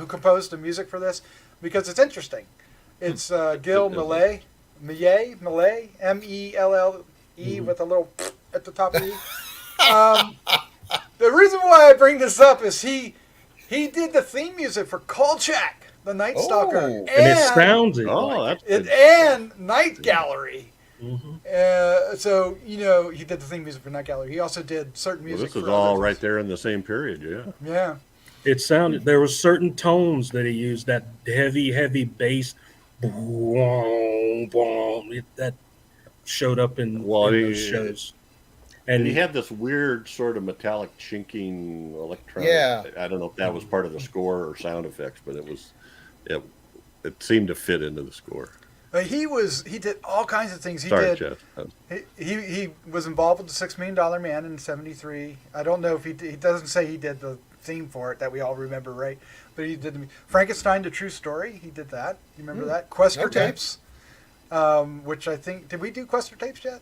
composed the music for this? Because it's interesting. It's Gil Millay, Melle, with a little at the top of the E. The reason why I bring this up is he did the theme music for Kolchak, the Night Stalker, and it sounds and Night Gallery. Mm-hmm. So he did the theme music for Night Gallery. He also did certain music. This was all right there in the same period, Yeah. It sounded. There were certain tones that he used. That heavy bass, that showed up in those shows. And he had this weird sort of metallic chinking electronic. Yeah. I don't know if that was part of the score or sound effects, but it seemed to fit into the score. He did all kinds of things. He was involved with the $6 Million Man in '73. I don't know if he doesn't say he did the theme for it that we all remember, right? But he did Frankenstein: The True Story. He did that. You remember that? Quester tapes, which I think, did we do Quester tapes yet?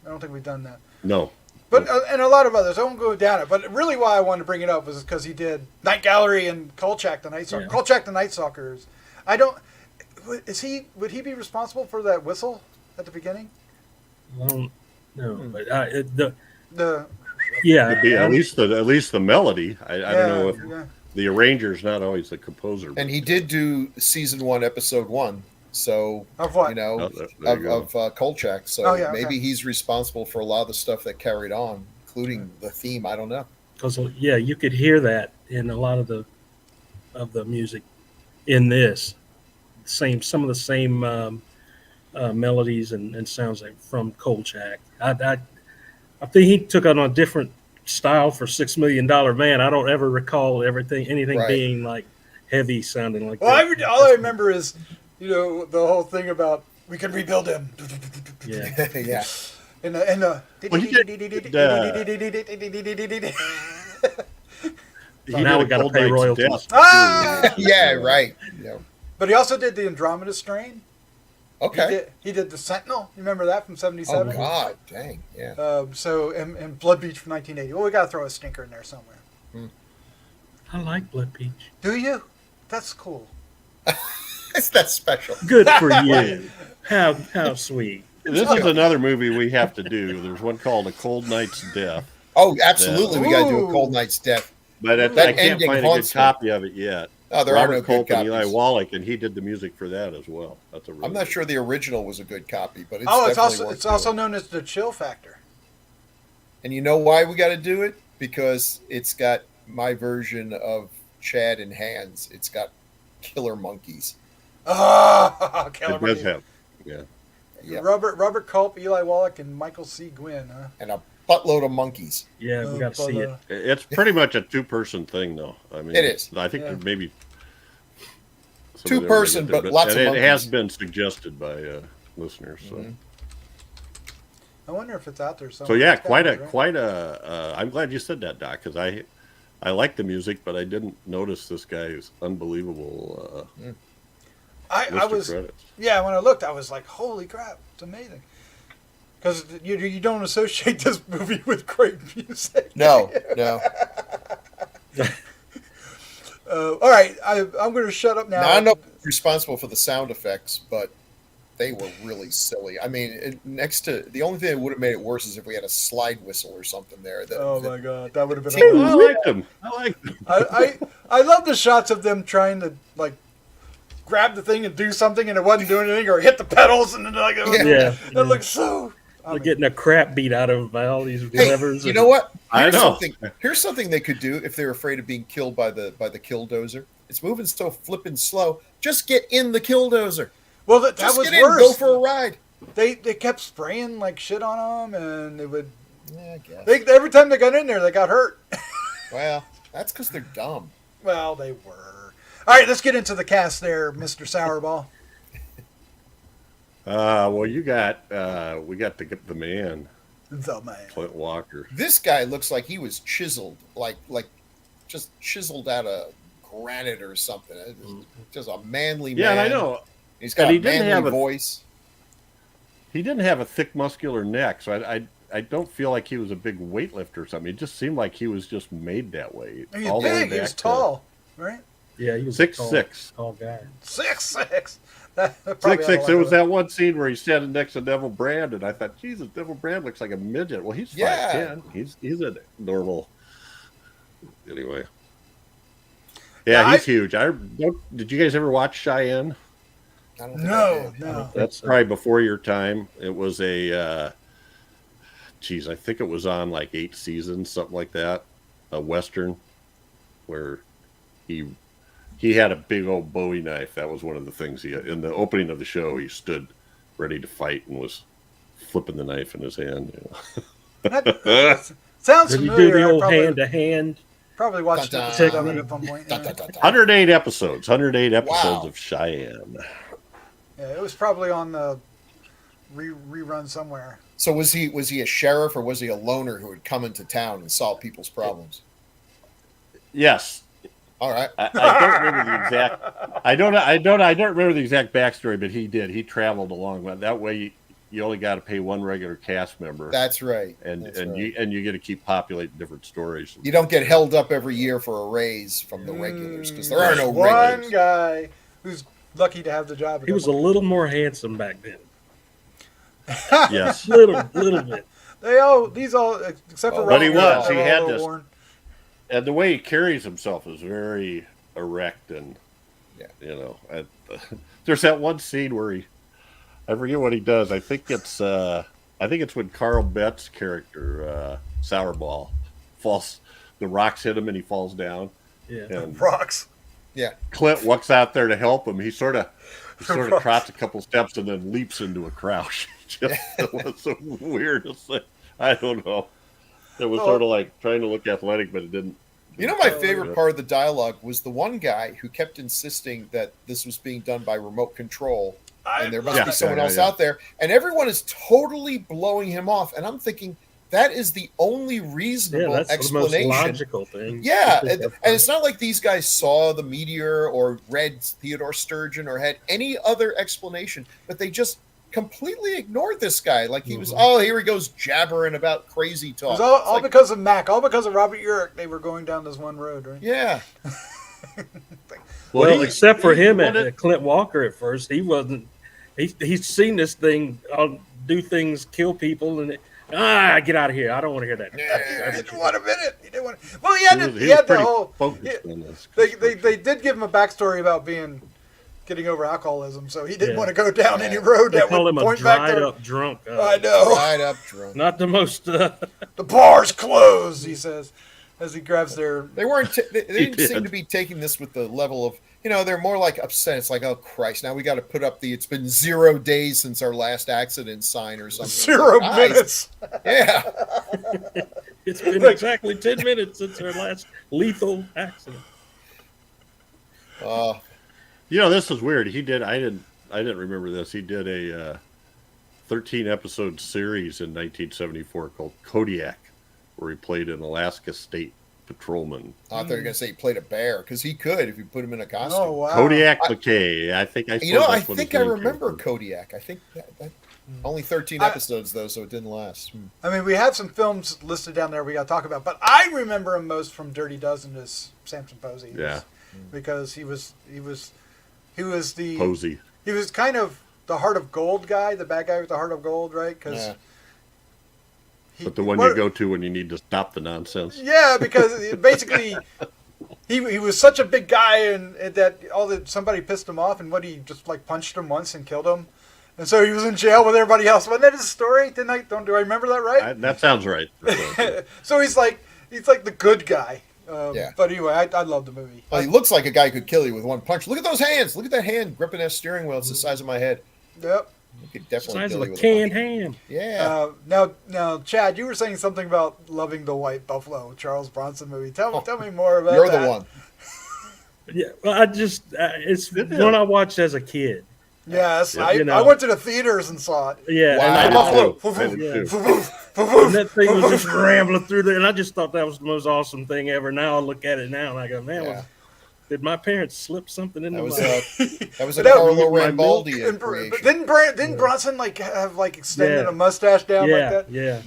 I don't think we've done that. No. But and a lot of others. I won't go down it. But really, why I wanted to bring it up was because he did Night Gallery and Kolchak the Night Stalker. Yeah. Kolchak the Night Stalkers. Would he be responsible for that whistle at the beginning? I don't know, but at least the melody. I don't know if the arranger's not always the composer. And he did do season 1, episode 1. So of what? Of Kolchak. So maybe he's responsible for a lot of the stuff that carried on, including the theme. I don't know. Because you could hear that in a lot of the music in this. Some of the same melodies and sounds like from Kolchak. I think he took on a different style for $6 Million Man. I don't ever recall anything being like heavy sounding like that. All I remember is the whole thing about we can rebuild him. Yeah. Yeah. Now we got to pay royalties. Yeah, right. Yeah. But he also did the Andromeda Strain. Okay. He did the Sentinel. You remember that from '77? Oh God, dang, yeah. And Blood Beach from 1980. Well, we got to throw a stinker in there somewhere. I like Blood Beach. Do you? That's cool. It's that special. Good for you. How sweet. This is another movie we have to do. There's one called A Cold Night's Death. Oh, absolutely. We got to do A Cold Night's Death. But I can't find a good copy of it yet. Oh, there Robert are no Culp good and copies. Eli Wallach, and he did the music for that as well. That's a really I'm not sure the original was a good copy, but it's also known as the Chill Factor. And you know why we got to do it? Because it's got my version of Chad and Hands. It's got killer monkeys. Oh, killer monkeys. Yeah. Robert Culp, Eli Wallach, and Michael C. Gwynn. Huh? And a buttload of monkeys. Yeah, we got to see it. It's pretty much a two-person thing, though. I mean, it is. I think there maybe two-person, but lots of monkeys. It has been suggested by listeners. So. Mm-hmm. I wonder if it's out there somewhere. So yeah, quite a. I'm glad you said that, Doc, because I like the music, but I didn't notice this guy's unbelievable. I was credits. Yeah, when I looked, I was like, "Holy crap, it's amazing!" Because you don't associate this movie with great music. No. All right, I'm going to shut up now. Now I know I'm responsible for the sound effects, but they were really silly. I mean, next to the only thing that would have made it worse is if we had a slide whistle or something there. My god, that would have been. I like them. I love the shots of them trying to like grab the thing and do something, and it wasn't doing anything, or hit the pedals, and then like it looks so. They're getting a crap beat out of them by all these whatevers. Hey, you know what? I Here's something they could do if they're afraid of being killed by the Killdozer. It's moving so flippin' slow. Just get in the Killdozer. Well, that was worse. Go for a ride. They kept spraying like shit on them, and they would. Yeah, I guess. Every time they got in there, they got hurt. Well, that's because they're dumb. Well, they were. All right, let's get into the cast there, Mr. Sourball. Well, we got the man, The man, Clint Walker. This guy looks like he was chiseled, like just chiseled out of granite or something. Just a manly man. Yeah, and I know. He's got a manly voice. He didn't have a thick, muscular neck, so I don't feel like he was a big weightlifter or something. It just seemed like he was just made that way. He was big. He was tall, right? Yeah, he was 6'6". tall guy. 6'6". 6'6". There was that one scene where he's standing next to Neville Brand, and I thought, Jesus, Neville Brand looks like a midget. Well, he's 5'10". He's a normal. Anyway. Yeah, he's huge. Did you guys ever watch Cheyenne? No. That's probably before your time. It was I think it was on like 8 seasons, something like that. A Western where he had a big old Bowie knife. That was one of the things in the opening of the show, he stood ready to fight and was flipping the knife in his hand. Sounds Did familiar. you do the old hand-to-hand? Probably watched it at some point. 108 episodes. 108 episodes of Cheyenne. Yeah, it was probably on the rerun somewhere. So was he a sheriff or was he a loner who would come into town and solve people's problems? Yes. All right. I don't remember the exact. I don't remember the exact backstory, but he did. He traveled along. That way, you only got to pay one regular cast member. That's right. And you get to keep populating different stories. You don't get held up every year for a raise from the regulars because there are no regulars. One guy who's lucky to have the job. He was a little more handsome back then. Yes, little bit. Except for but he Ron, was. He had this, and the way he carries himself is very erect, and there's that one scene where I forget what he does. I think it's when Carl Bett's character Sourball falls. The rocks hit him and he falls down. Yeah, and rocks. Yeah, Clint walks out there to help him. He sort of trots a couple steps and then leaps into a crouch. It was the weirdest thing. I don't know. It was sort of like trying to look athletic, but it didn't. You know, my favorite part of the dialogue was the one guy who kept insisting that this was being done by remote control, and there must be someone else out there, and everyone is totally blowing him off. And I'm thinking, that is the only reasonable that's explanation. the most logical thing. Yeah, and it's not like these guys saw the meteor or read Theodore Sturgeon or had any other explanation, but they just completely ignored this guy. Like he was, here he goes jabbering about crazy talk. It was all because of Mac, all because of Robert Urich. They were going down this one road, right? Yeah. Well, except for him at Clint Walker at first, he wasn't. He's seen this thing do things, kill people, and get out of here. I don't want to hear that. Yeah, he didn't want a minute. He didn't want. Well, he had the whole. They did give him a backstory about getting over alcoholism, so he didn't want to go down any road that would point back there. Up drunk. I know. Dried up drunk. Not the most. The bar's closed, he says, as he grabs their. They weren't. They didn't seem to be taking this with the level of. They're more like upset. It's like, oh Christ! Now we got to put up the. It's been 0 days since our last accident sign or something. 0 minutes. Yeah. It's been exactly 10 minutes since our last lethal accident. This is weird. He did. I didn't remember this. He did a 13 episode series in 1974 called Kodiak, where he played an Alaska State patrolman. I thought you were going to say he played a bear, because he could if you put him in a costume. Oh, wow. Kodiak McKay. I think I remember Kodiak. I think that only 13 episodes though, so it didn't last. I mean, we have some films listed down there we got to talk about, but I remember him most from Dirty Dozen as Samson Posey. Yeah, because he was the Posey. He was kind of the Heart of Gold guy, the bad guy with the Heart of Gold, right? Because. But the one you go to when you need to stop the nonsense. Yeah, because basically he was such a big guy and that somebody pissed him off, and he just like punched him once and killed him, and so he was in jail with everybody else. Wasn't that his story? Do I remember that right? That sounds right. So he's like the good guy. But anyway, I love the movie. Well, he looks like a guy who could kill you with one punch. Look at those hands. Look at that hand gripping that steering wheel. It's the size of my head. Yep. You could definitely size kill of you a with canned ham. Yeah. Now, Chad, you were saying something about loving the White Buffalo, Charles Bronson movie. Tell me more about You're that. the one. Yeah, well, it's one I watched as a kid. Yes, I went to the theaters and saw it. Yeah, wow. And that thing was just rambling through there, and I just thought that was the most awesome thing ever. Now I look at it now and I go, man, did my parents slip something in that was that Carlo Rambaldi creation. Didn't Bronson have extended a mustache down like that? Yeah.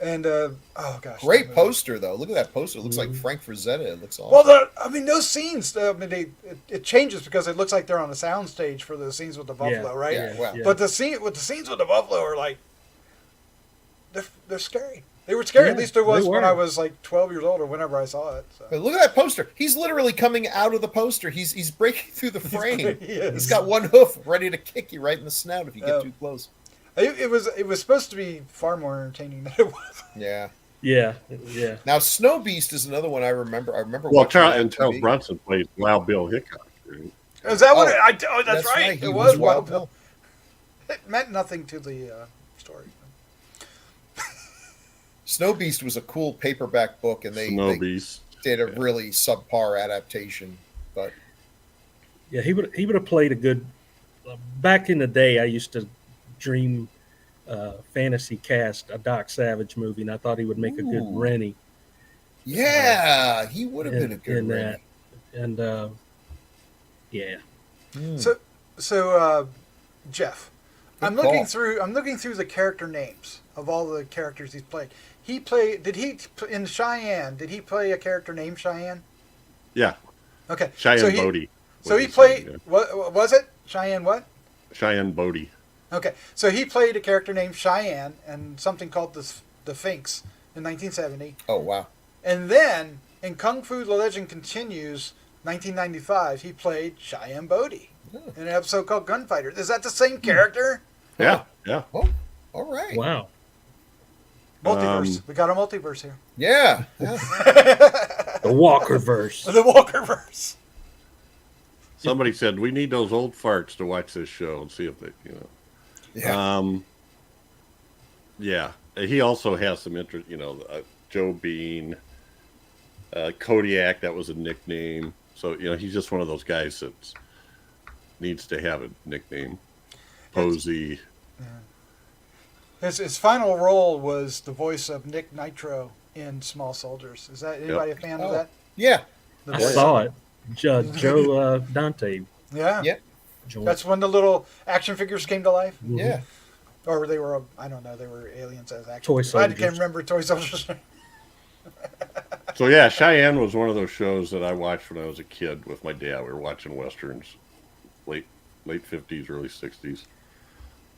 And oh gosh, great poster though. Look at that poster. It looks like Frank Frazetta. It looks awesome. Well, those scenes. It changes because it looks like they're on a sound stage for the scenes with the buffalo, right? Yeah, well. But the scenes with the buffalo are like they're scary. They were scary. At least it was when I was like 12 years old or whenever I saw it. So. But look at that poster. He's literally coming out of the poster. He's breaking through the frame. He's got one hoof ready to kick you right in the snout if you get too close. It was supposed to be far more entertaining than it was. Yeah. Yeah. Now, Snow Beast is another one I remember. Well, Charles Bronson plays Wild Bill Hickok. Right? Is that what? That's right. It was Wild Bill. It meant nothing to the story. Snow Beast was a cool paperback book, and they did a really subpar adaptation. But yeah, he would have played a good. Back in the day, I used to dream fantasy cast a Doc Savage movie, and I thought he would make a good Rennie. Yeah, he would have been a good Rennie. And yeah. So Jeff, I'm looking through the character names of all the characters he's played. In Cheyenne, did he play a character named Cheyenne? Yeah. Okay. Cheyenne Bodie. So he played, what was it? Cheyenne what? Cheyenne Bodie. Okay. So he played a character named Cheyenne and something called the Finks in 1970. Oh, wow. And then in Kung Fu The Legend Continues, 1995, he played Cheyenne Bodie in an episode called Gunfighter. Is that the same character? Yeah. Oh, all right. Wow. Multiverse. We got a multiverse here. Yeah. The Walkerverse. The Walkerverse. Somebody said we need those old farts to watch this show and see if they, Yeah. Yeah. He also has some interest, Joe Bean, Kodiak, that was a nickname. So, he's just one of those guys that needs to have a nickname. Posey. His final role was the voice of Nick Nitro in Small Soldiers. Is that anybody a fan of that? Yeah. The I voice saw of- it. Joe Dante. Yeah. Yeah. That's when the little action figures came to life. Mhm. Yeah. Or they were, I don't know, they were aliens as action Toy figures. I can't soldiers. remember Toy Soldiers. So yeah, Cheyenne was one of those shows that I watched when I was a kid with my dad. We were watching westerns, late 50s, early 60s.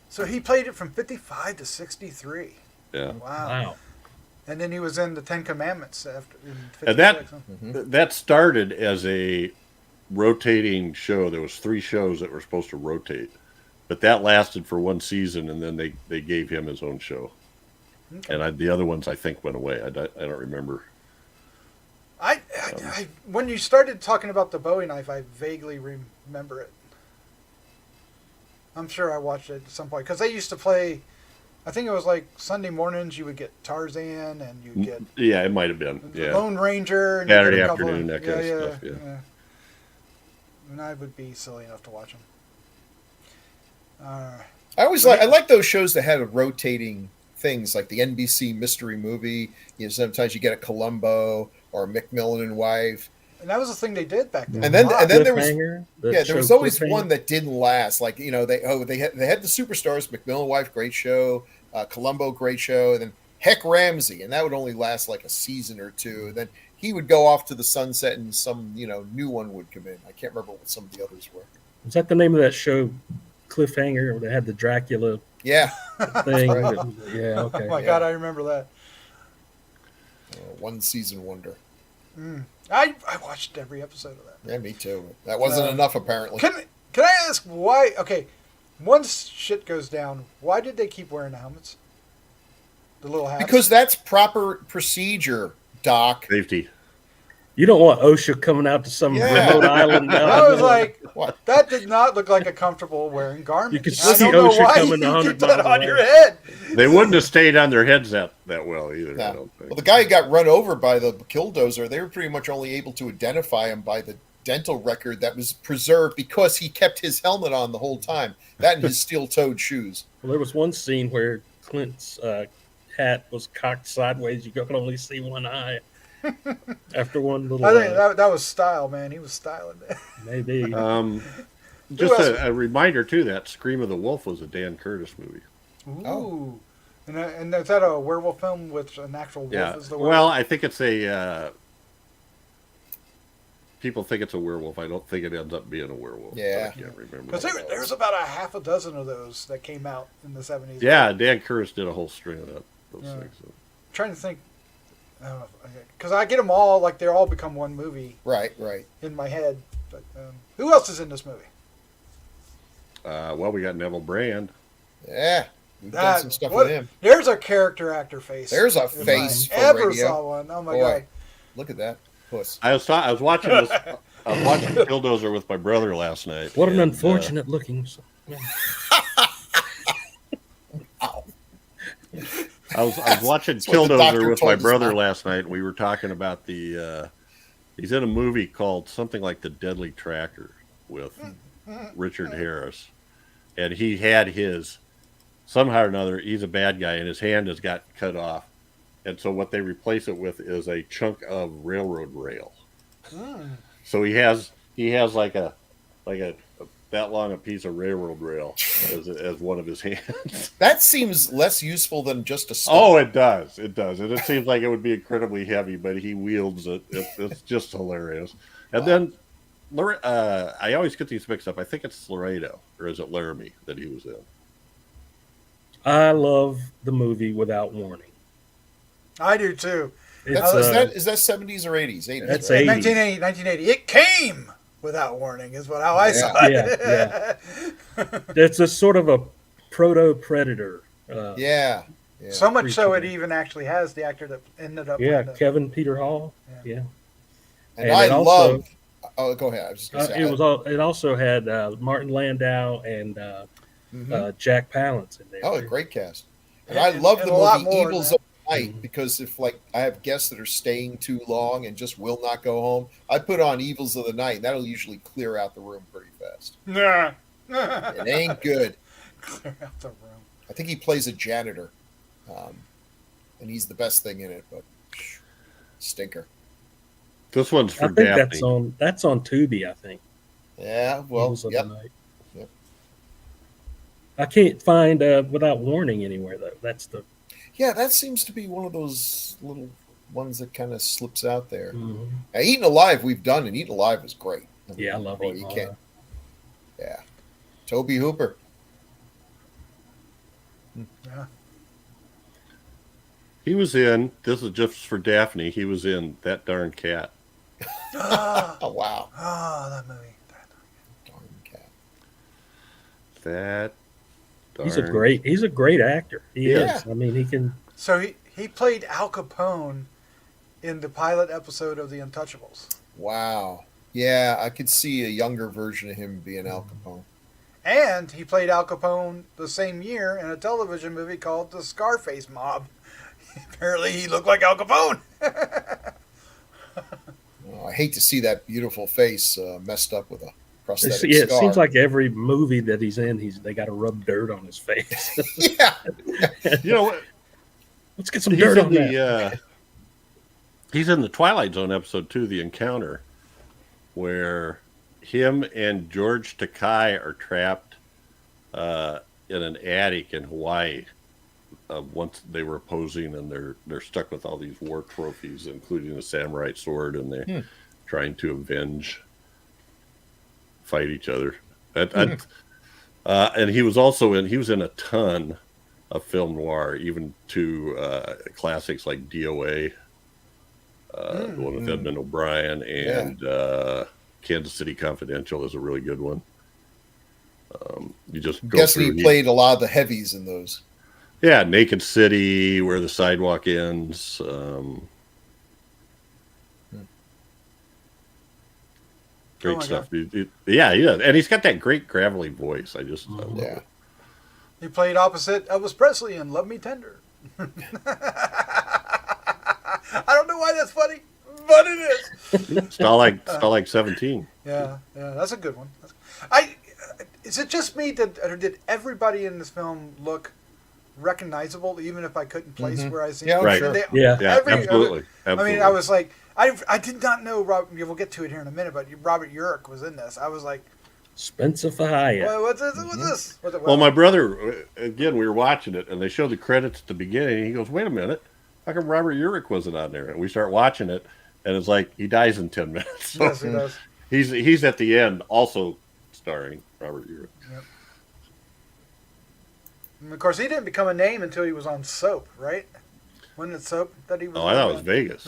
So he played it from 55 to 63. Yeah. Wow. And then he was in the Ten Commandments after. In 56, And that huh? that started as a rotating show. There was 3 shows that were supposed to rotate, but that lasted for 1 season, and then they gave him his own show. Okay. And the other ones I think went away. I don't remember. I when you started talking about the Bowie knife, I vaguely remember it. I'm sure I watched it at some point because they used to play. I think it was like Sunday mornings. You would get Tarzan and you get Yeah, it might have been. the Yeah. Lone Ranger. And you Saturday get a couple afternoon, that kind of stuff, yeah. And I would be silly enough to watch them. I like those shows that had a rotating things like the NBC mystery movie. You know, sometimes you get a Columbo or a McMillan and Wife. And that was the thing they did back then. And then there was Cliffhanger, the there show was always Cliffhanger. one that didn't last. Like, you know, they had the superstars, McMillan Wife, great show, Columbo, great show, and then Heck Ramsey, and that would only last like a season or 2. And then he would go off to the sunset, and some new one would come in. I can't remember what some of the others were. Was that the name of that show, Cliffhanger? That had the Dracula Yeah, thing. right. Yeah. Okay. Oh my Yeah. God, I remember that. 1 season wonder. I watched every episode of that. Yeah, me too. That wasn't enough apparently. Can I ask why? Okay, once shit goes down, why did they keep wearing the helmets? The little hats. Because that's proper procedure, Doc. Safety. You don't want OSHA coming out to some Yeah. remote island. Down I the was middle. like, What? that did not look like a comfortable wearing garment. You could I see don't know OSHA why coming you 100 keep that miles on away. your head. They wouldn't have stayed on their heads that well either. I No. don't think. Well, the guy who got run over by the Killdozer, they were pretty much only able to identify him by the dental record that was preserved because he kept his helmet on the whole time. That and his steel-toed shoes. Well, there was one scene where Clint's hat was cocked sideways. You could only see one eye after one little. I think that was style, man. He was styling it. Maybe. Just else? a reminder too that Scream of the Wolf was a Dan Curtis movie. Ooh. Oh. And is that a werewolf film with an actual wolf Yeah. as the werewolf? Well, I think it's a. People think it's a werewolf. I don't think it ends up being a werewolf. Yeah. I can't remember. Because there's about a half a dozen of those that came out in the 70s. Yeah, Dan Curtis did a whole string of those Yeah. things. So. Trying to think. I don't know. Because I get them all, like they all become one movie Right. in my head. But who else is in this movie? Well, we got Neville Brand. Yeah. We've done That- some stuff what- with him. There's a character actor face. There's a if face I for ever radio. saw one. Oh my Boy. God. Look at that. Puss. I was watching this. I was watching Killdozer with my brother last night. What an and, unfortunate looking. I was watching That's what the Killdozer doctor with my told us brother not. last night, and we were talking about the. He's in a movie called something like The Deadly Tracker with Richard Harris, and he had his somehow or another. He's a bad guy, and his hand has got cut off, and so what they replace it with is a chunk of railroad rail. So he has like a that long a piece of railroad rail as one of his hands. That seems less useful than just a stick. Oh, it does, and it seems like it would be incredibly heavy, but he wields it. It's just hilarious. And then I always get these mixed up. I think it's Laredo, or is it Laramie that he was in? I love the movie Without Warning. I do too. That's, It's, is that 70s or 80s? 80s. That's right? 80s. 1980. It came without warning, is how I saw it. Yeah. It's a sort of a proto Predator. Yeah. So much so it Creature. even actually has the actor that ended up. Yeah, in the- Kevin Peter Hall. Yeah. Yeah. And And I it also- love. Oh, go ahead. I was just going to say. It also had Martin Landau and Jack Palance in there. Oh, a too. great cast. And I love and the a lot movie more Evils than of the Night because if I have guests that are staying too long and just will not go home, I put on Evils of the Night, and that'll usually clear out the room pretty fast. Nah. It ain't good. Clear out the room. I think he plays a janitor, and he's the best thing in it. But stinker. This one's for I think Daphne. that's on Tubi, I think. Yeah, well, Evils of the yep. Night. Yep. I can't find Without Warning anywhere though. That's the Yeah, that seems to be one of those little ones that kind of slips out there. Mhm. Now, Eaten Alive we've done, and Eaten Alive is great. Yeah, I love boy, Eaten you Alive. can't. Yeah, Toby Hooper. Yeah. He was in. This is just for Daphne. He was in That Darn Cat. Oh wow, That movie. darn cat. That. Darn. He's a great actor. He Yeah. is. I mean, he can. So he played Al Capone in the pilot episode of The Untouchables. Wow. Yeah, I could see a younger version of him being Al Capone. And he played Al Capone the same year in a television movie called The Scarface Mob. Apparently he looked like Al Capone. Oh, I hate to see that beautiful face messed up with a prosthetic It scar. seems like every movie that he's in, they got to rub dirt on his face. Yeah. You know what? Let's get some dirt on that. He's in the Twilight Zone episode 2, The Encounter, where him and George Takei are trapped in an attic in Hawaii. Once they were posing, and they're stuck with all these war trophies, including a samurai sword, and they're trying to fight each other. And he was in a ton of film noir, even to classics like DOA, the one with Edmund O'Brien, and Kansas City Confidential is a really good one. You just go Guessing through. he played a lot of the heavies in those. Yeah, Naked City, Where the Sidewalk Ends. Great stuff. Yeah, and he's got that great gravelly voice. I love it. He played opposite Elvis Presley in Love Me Tender. I don't know why that's funny, but it is. Stalag 17. Yeah, that's a good one. Is it just me or did everybody in this film look recognizable, even if I couldn't place where I seen Yeah, them? right. sure. Absolutely. I mean, I was like, I did not know. We'll get to it here in a minute, but Robert Urich was in this. I was like, Spencer Fahaya. what's this? Well, my brother, again, we were watching it, and they showed the credits at the beginning. And he goes, "Wait a minute, how come Robert Urich wasn't on there?" And we start watching it, and it's like he dies in 10 minutes. So Yes, he does. he's at the end, also starring Robert Urich. Yep. And of course, he didn't become a name until he was on Soap, right? Wasn't it Soap that he was? Oh, I thought it was Vegas.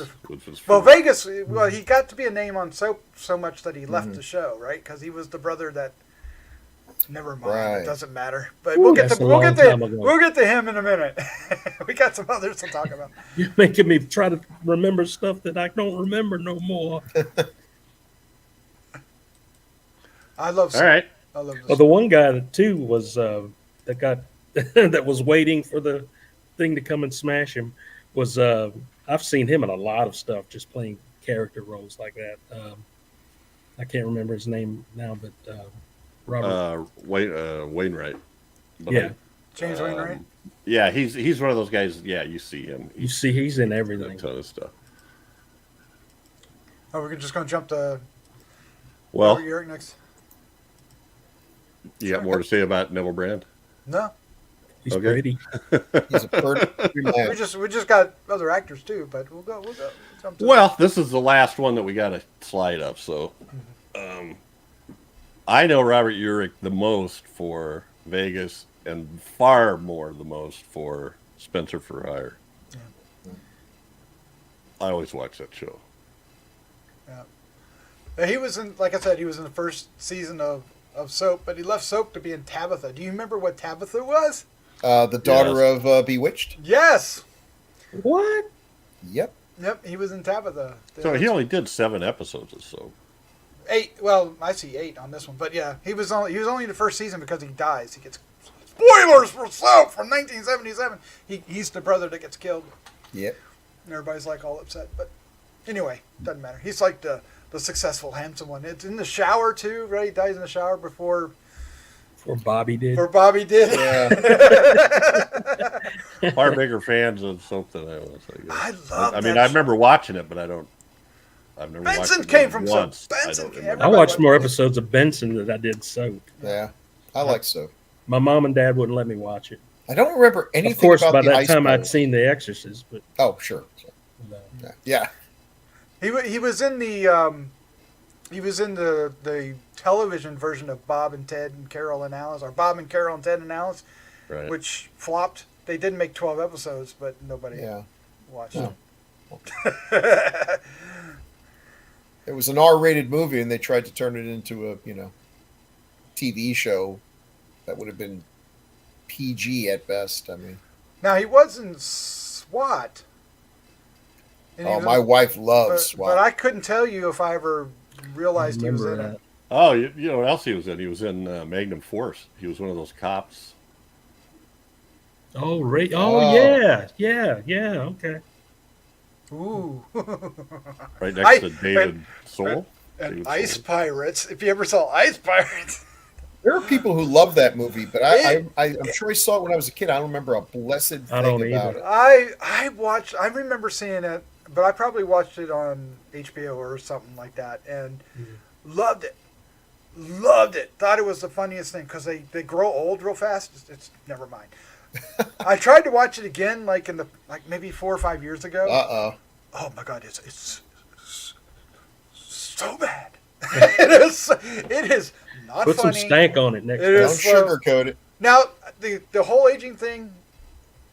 Well, Vegas. Well, he got to be a name on Soap so much that he left the show, right? Because he was the brother that. Never mind. Right. It doesn't matter. But we'll get to him in a minute. We got some others to talk about. You're making me try to remember stuff that I don't remember no more. I love. Soap. All right. I love. Well, the one guy that too was that got that was waiting for the thing to come and smash him was I've seen him in a lot of stuff, just playing character roles like that. I can't remember his name now, but Robert Wainwright. Yeah, James Wainwright. Yeah, he's one of those guys. Yeah, you see him. You see, he's in A everything. ton of stuff. Oh, we're just going to jump to. Well, Robert Urich next. you got more to say about Neville Brand? No, He's Okay. pretty. He's a pretty man. we just got other actors too, but we'll go. Jump to Well, this is the last one that we got to slide up. So, I know Robert Urich the most for Vegas, and far more the most for Spencer for Hire. Yeah. I always watch that show. Yeah. He was in, like I said, he was in the first season of Soap, but he left Soap to be in Tabitha. Do you remember what Tabitha was? The daughter of Bewitched. Yes. What? Yep. Yep, he was in Tabitha. So he only did 7 episodes or so. 8. Well, I see 8 on this one, but yeah, he was only in the first season because he dies. He gets spoilers for Soap from 1977. He's the brother that gets killed. Yep. And everybody's like all upset, but anyway, doesn't matter. He's like the successful, handsome one. It's in the shower too, right? He dies in the shower before Or Bobby did. Or Bobby did. Yeah. Far bigger fans of soap than I was. I love I mean, that I remember watching it, but I've never Benson watched it came from once. soap. Benson I watched more episodes of Benson than I did soap. Yeah, I like soap. My mom and dad wouldn't let me watch it. I don't remember anything. Of course, about by the that Ice time Pirate. I'd seen The Exorcist, but Oh, sure. Yeah. He was in the television version of Bob and Ted and Carol and Alice, or Bob and Carol and Ted and Alice, Right. which flopped. They did make 12 episodes, but nobody watched No. it. It was an R-rated movie, and they tried to turn it into a TV show that would have been PG at best. I mean, Now he was in SWAT. And he was my wife loves SWAT. But I couldn't tell you if I ever realized he was in it. Oh, you know what else he was in? He was in Magnum Force. He was one of those cops. Oh, right. Yeah. Okay. Ooh. Right next to David Soul. And Ice Pirates. If you ever saw Ice Pirates. There are people who love that movie, but I'm sure I saw it when I was a kid. I don't remember a blessed thing about it. I remember seeing it, but I probably watched it on HBO or something like that, and loved it. Thought it was the funniest thing because they grow old real fast. It's never mind. I tried to watch it again, like maybe 4 or 5 years ago. Oh my God, it's so bad. it is not Put funny. some stank on it next time. Don't sugarcoat it. Now the whole aging thing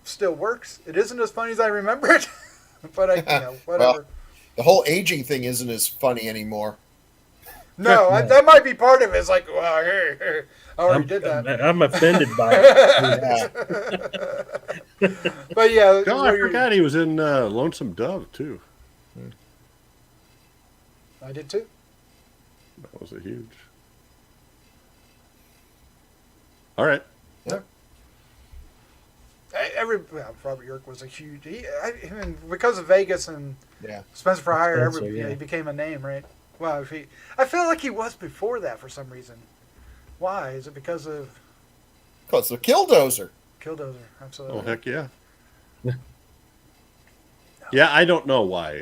still works. It isn't as funny as I remember it, but whatever. Well, the whole aging thing isn't as funny anymore. No, that might be part of it. It's like, well, hey, I already did that. I'm offended by it. But yeah. Oh, I forgot he was in Lonesome Dove, too. I did too. That was a huge. All right. Robert York was a huge. Because of Vegas and Spencer for Hire, he became a name, right? Wow, I feel like he was before that for some reason. Why? Is it because of? Because of Killdozer. Killdozer, absolutely. Oh heck yeah. Yeah, I don't know why.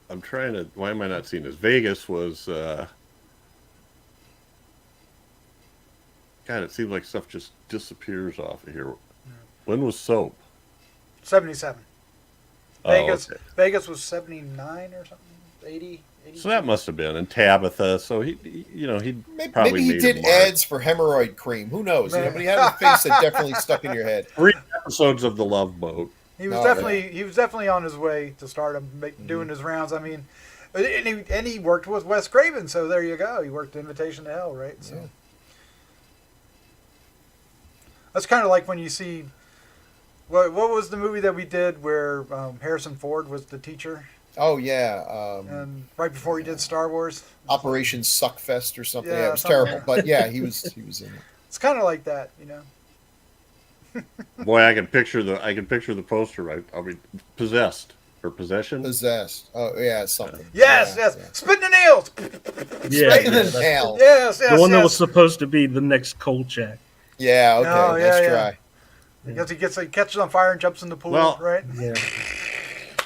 I'm trying to. Why am I not seeing this? Vegas was. God, it seems like stuff just disappears off of here. Yeah. When was Soap? 77. Vegas. Okay. Vegas was 79 or something. 80. So that must have been. And Tabitha. So he probably maybe he did ads for hemorrhoid cream. Who knows? But he had a face that definitely stuck in your head. 3 episodes of The Love Boat. He was definitely on his way to stardom, doing his rounds. I mean, and he worked with Wes Craven, so there you go. He worked Invitation to Hell, right? So that's kind of like when you see what was the movie that we did where Harrison Ford was the teacher? Oh yeah, and right before he did Star Wars, Operation Suckfest or something. Yeah, it was terrible, but yeah, he was in it. It's kind of like that, Boy, I can picture the poster. I mean, Possessed or Possession. Possessed. Oh yeah, something. Yes. Spitting the nails. Spitting the nails. Yes. The one that was supposed to be the next Kolchak. Yeah. Okay. Oh, nice try. Because he catches on fire and jumps in the pool, right? Yeah.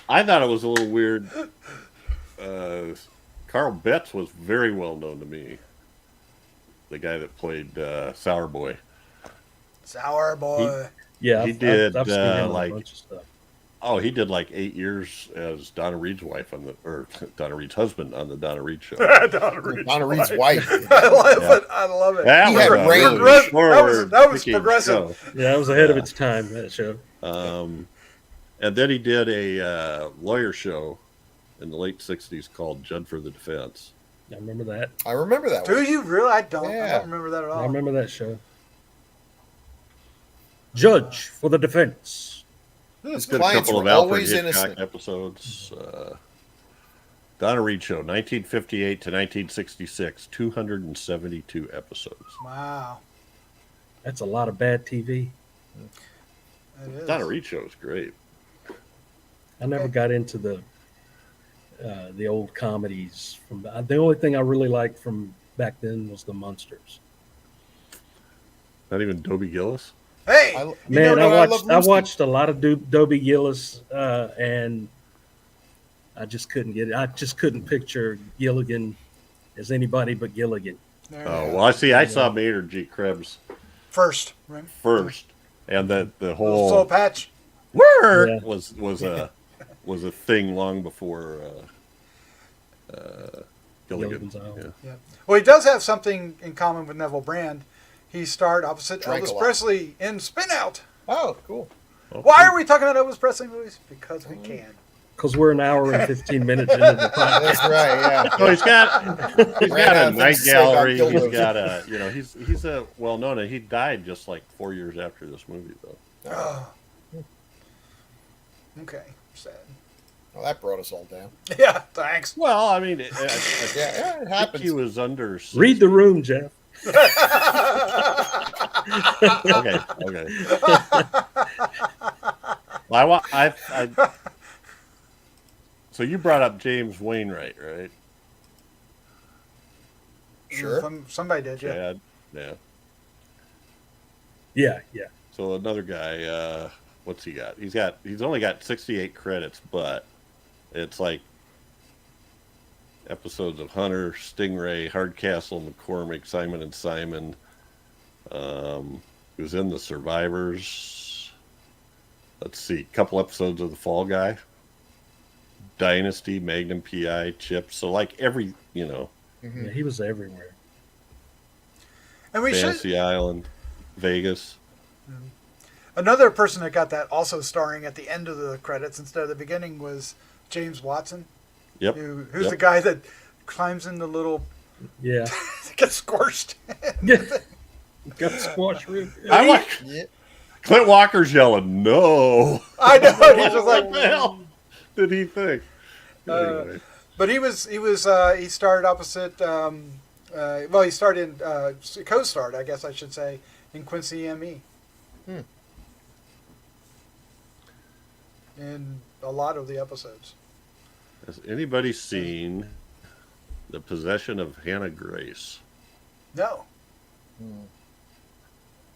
I thought it was a little weird. Carl Betts was very well known to me. The guy that played Sour Boy. Sour Boy. He did I've seen him in a bunch of stuff. Oh, he did like 8 years as Donna Reed's wife or Donna Reed's husband on the Donna Reed show. Donna Reed's wife. I love it. That was progressive. Show. Yeah, that was ahead of its time, that show. And then he did a lawyer show in the late 60s called Judd for the Defense. I remember that. I remember that. Do you really? I don't remember that at all. I remember that show. Judge for the Defense. His did a clients couple of were Alfred always Hitchcock innocent. episodes. Donna Reed Show, 1958 to 1966, 272 episodes. Wow. That's a lot of bad TV. Donna Reed Show is great. I never got into the old comedies. The only thing I really liked from back then was the Munsters. Not even Dobie Gillis. Hey, Man, I love watched a lot of Dobie Gillis, and I just couldn't get it. I just couldn't picture Gilligan as anybody but Gilligan. Oh well, I saw Maynard G. Krebs first, right? And the whole soul patch was a thing long before Gilligan. Yeah. Well, he does have something in common with Neville Brand. He starred opposite Elvis Presley in Spin Out. Oh, cool. Why are we talking about Elvis Presley movies? Because we can. Because we're an hour and 15 minutes into the podcast. That's right. Yeah. So he's got a night gallery. He's got a he's a well known. He died just like 4 years after this movie though. Oh. Okay, sad. Well, that brought us all down. Yeah, thanks. Well, I mean, it happens. He was under. Read the room, Jeff. Okay. Well, so you brought up James Wainwright, right? Sure. Somebody did, yeah. Yeah. So another guy, what's he got? He's only got 68 credits, but it's like episodes of Hunter, Stingray, Hardcastle, McCormick, Simon and Simon. He was in The Survivors. Let's see, a couple episodes of The Fall Guy. Dynasty, Magnum PI, Chips. So like every, Yeah, he was everywhere. And we Fantasy Island, Vegas. Another person that got that also starring at the end of the credits instead of the beginning was James Watson. Yep. Who's the guy that climbs in the little... Yeah. gets squished. Got squash root. I like... Clint Walker's yelling, no. I know. He's just like... What the hell did he think? Anyway. But he starred opposite... he starred in... co-starred, I guess I should say, in Quincy M.E. In a lot of the episodes. Has anybody seen The Possession of Hannah Grace? No.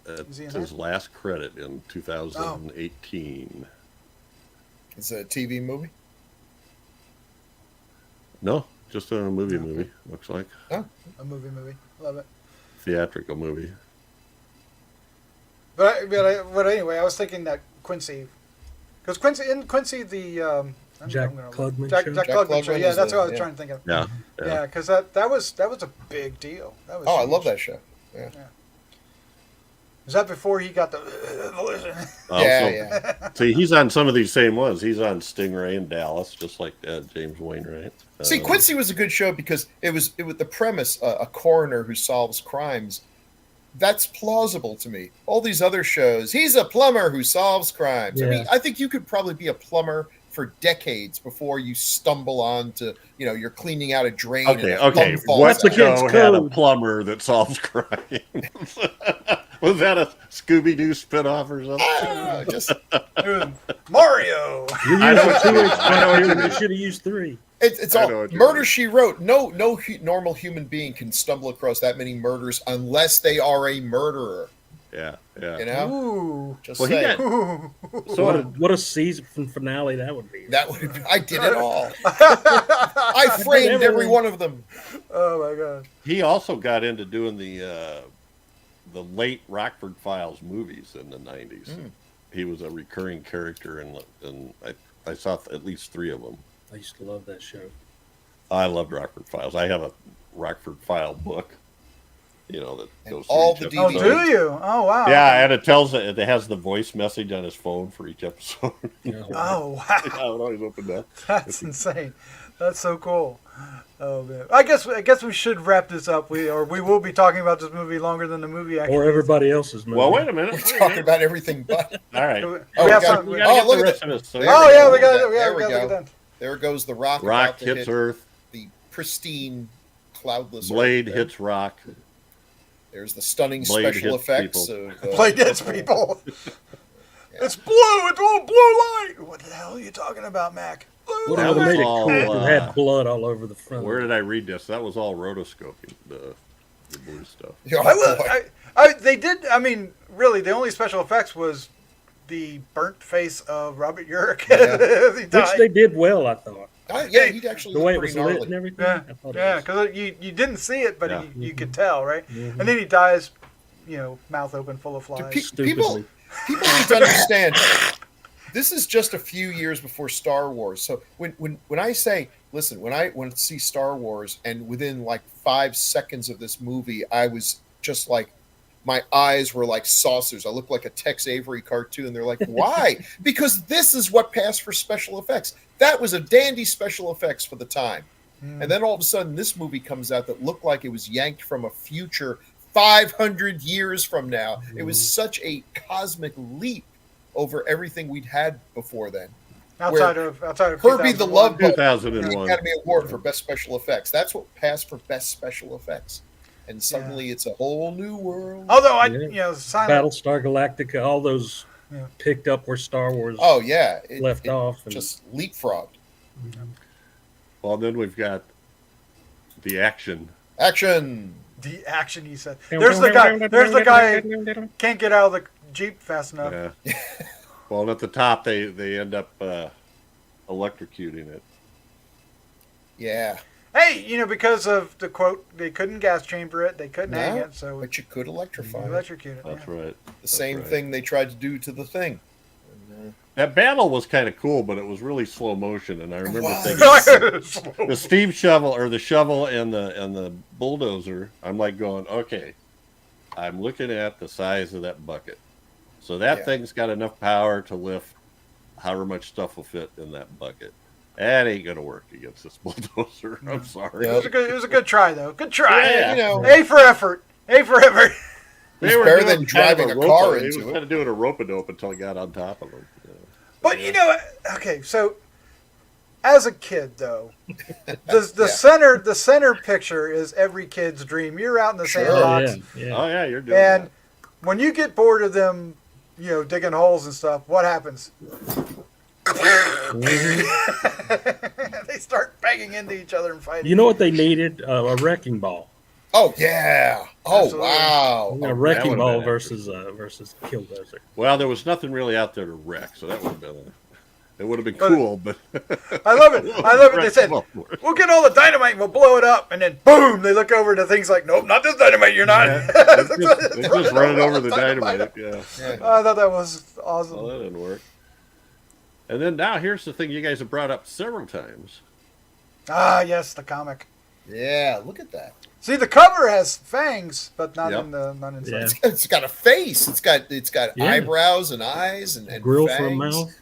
It's his last credit in 2018. It's a TV movie? No, just a movie, looks like. Oh. A movie. Love it. Theatrical movie. But anyway, I was thinking that Quincy... Because Quincy the... Jack Klugman show. Yeah, that's what I was trying to think of. Yeah. Yeah, because that was a big deal. That was I love that show. Yeah. Was that before he got the... Yeah. See, he's on some of these same ones. He's on Stingray and Dallas, just like James Wainwright. See, Quincy was a good show because it was the premise, a coroner who solves crimes. That's plausible to me. All these other shows, he's a plumber who solves crimes. Yeah. I mean, I think you could probably be a plumber for decades before you stumble on to, you're cleaning out a drain. Okay. What show had a plumber that solves crimes? Was that a Scooby-Doo spinoff or something? Just Mario. You used 2 inch. You should have used 3. It's all Murder, She Wrote. No normal human being can stumble across that many murders unless they are a murderer. Yeah. Ooh. Just well, saying. What a season finale that would be. I did it all. I framed every one of them. Oh my god. He also got into doing the late Rockford Files movies in the 90s. He was a recurring character and I saw at least 3 of them. I used to love that show. I loved Rockford Files. I have a Rockford File book, that goes all through the each Oh, episode. do you? Oh, wow. Yeah, and it has the voice message on his phone for each episode. Oh, wow. I don't always open that. That's insane. That's so cool. Oh man. I guess we should wrap this up. We will be talking about this movie longer than the movie actually. Or everybody else's movie. Well, wait a minute. We're talking about everything but. All right. We have some. We gotta look get the at rest of it. So We got that. There goes the rock. Rock about to hits hit Earth. The pristine, cloudless. Blade Earth. hits rock. There's the stunning Blade special hits effects. people. Blade hits people. It's blue. It's all blue light. What the hell are you talking about, Mac? Blue What That would have was made it all, cool if it had blood all over the front. Where did I read this? That was all rotoscoping. the blue stuff. They did. I mean, really, the only special effects was the burnt face of Robert Urich. Which they did well, I thought. He'd actually the way it was lit and everything. Yeah, because you didn't see it, but you could tell, right? Mm-hmm. And then he dies, mouth open, full of flies. People need to understand. This is just a few years before Star Wars. So when I say, listen, when I see Star Wars, and within like 5 seconds of this movie, I was just like, my eyes were like saucers. I looked like a Tex Avery cartoon. They're like, why? Because this is what passed for special effects. That was a dandy special effects for the time. And then all of a sudden, this movie comes out that looked like it was yanked from a future 500 years from now. It was such a cosmic leap over everything we'd had before then. Outside of Herbie the Love Bug 2001 Academy Award for Best Special Effects. That's what passed for Best Special Effects. And suddenly it's a whole new world. Although Battlestar Galactica, all those picked up where Star Wars left off. And just leapfrogged. Well, then we've got the action. The action, he said. There's the guy can't get out of the Jeep fast enough. Yeah. Well, and at the top, they end up electrocuting it. Yeah. Hey, because of the quote, they couldn't gas chamber it, they couldn't hang it, so but you could electrify electrocute it. That's right. The same thing they tried to do to the Thing. That battle was kind of cool, but it was really slow motion, and I remember thinking the steam shovel or the shovel and the bulldozer. I'm like going, okay, I'm looking at the size of that bucket, so that thing's got enough power to lift however much stuff will fit in that bucket. That ain't gonna work against this bulldozer. I'm sorry. It was a good try, though. Good try. Yeah. A for effort. A for effort. It's better than driving a car into it. He was kind of doing a rope-a-dope until he got on top of him. But okay, so as a kid, though, the center picture is every kid's dream. You're out in the sandbox. Oh yeah, you're doing and that. When you get bored of them, digging holes and stuff, what happens? They start banging into each other and fighting. You know what they needed? A wrecking ball. Oh yeah! Oh absolutely. Wow! A wrecking ball versus Killdozer. Well, there was nothing really out there to wreck, so that would have been it would have been cool. But I love it. They said we'll get all the dynamite and we'll blow it up, and then boom! They look over to things like, nope, not this dynamite. You're not. They just running over the dynamite. Yeah. I thought that was awesome. Well, that didn't work. And then now here's the thing you guys have brought up several times. Ah, yes, the comic. Yeah, look at that. See, the cover has fangs, but not inside. Yeah. It's got a face. It's got eyebrows and eyes and grill fangs. for a mouth.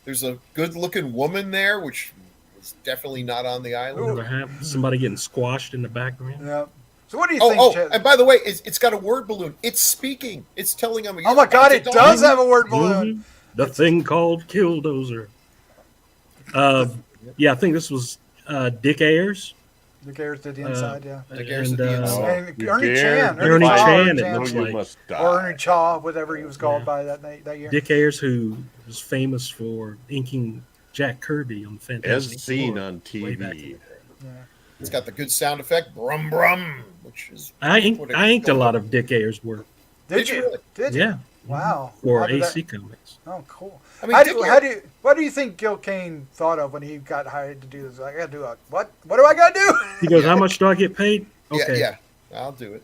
There's a good-looking woman there, which was definitely not on the island. Somebody getting squashed in the background. Yeah. So what do you think, Chad? And by the way, it's got a word balloon. It's speaking. It's telling them. Oh my God! It does have a word balloon. Mm-hmm. The thing called Killdozer. I think this was Dick Ayers. Dick Ayers did the inside, Dick Ayers did the inside. And Ernie Chan. Ernie Chan, it looks like. Or Ernie Chaw, whatever he was called by that year. Dick Ayers, who was famous for inking Jack Kirby on Fantastic As seen Four on TV. It's got the good sound effect, brum brum, which is. I inked a lot of Dick Ayers' work. Did you? Really? Did you? Yeah. Wow. For AC Comics. Oh, cool. I mean, what do you think Gil Kane thought of when he got hired to do this? I got to do what? What do I got to do? He goes, how much do I get paid? Okay. Yeah, I'll do it.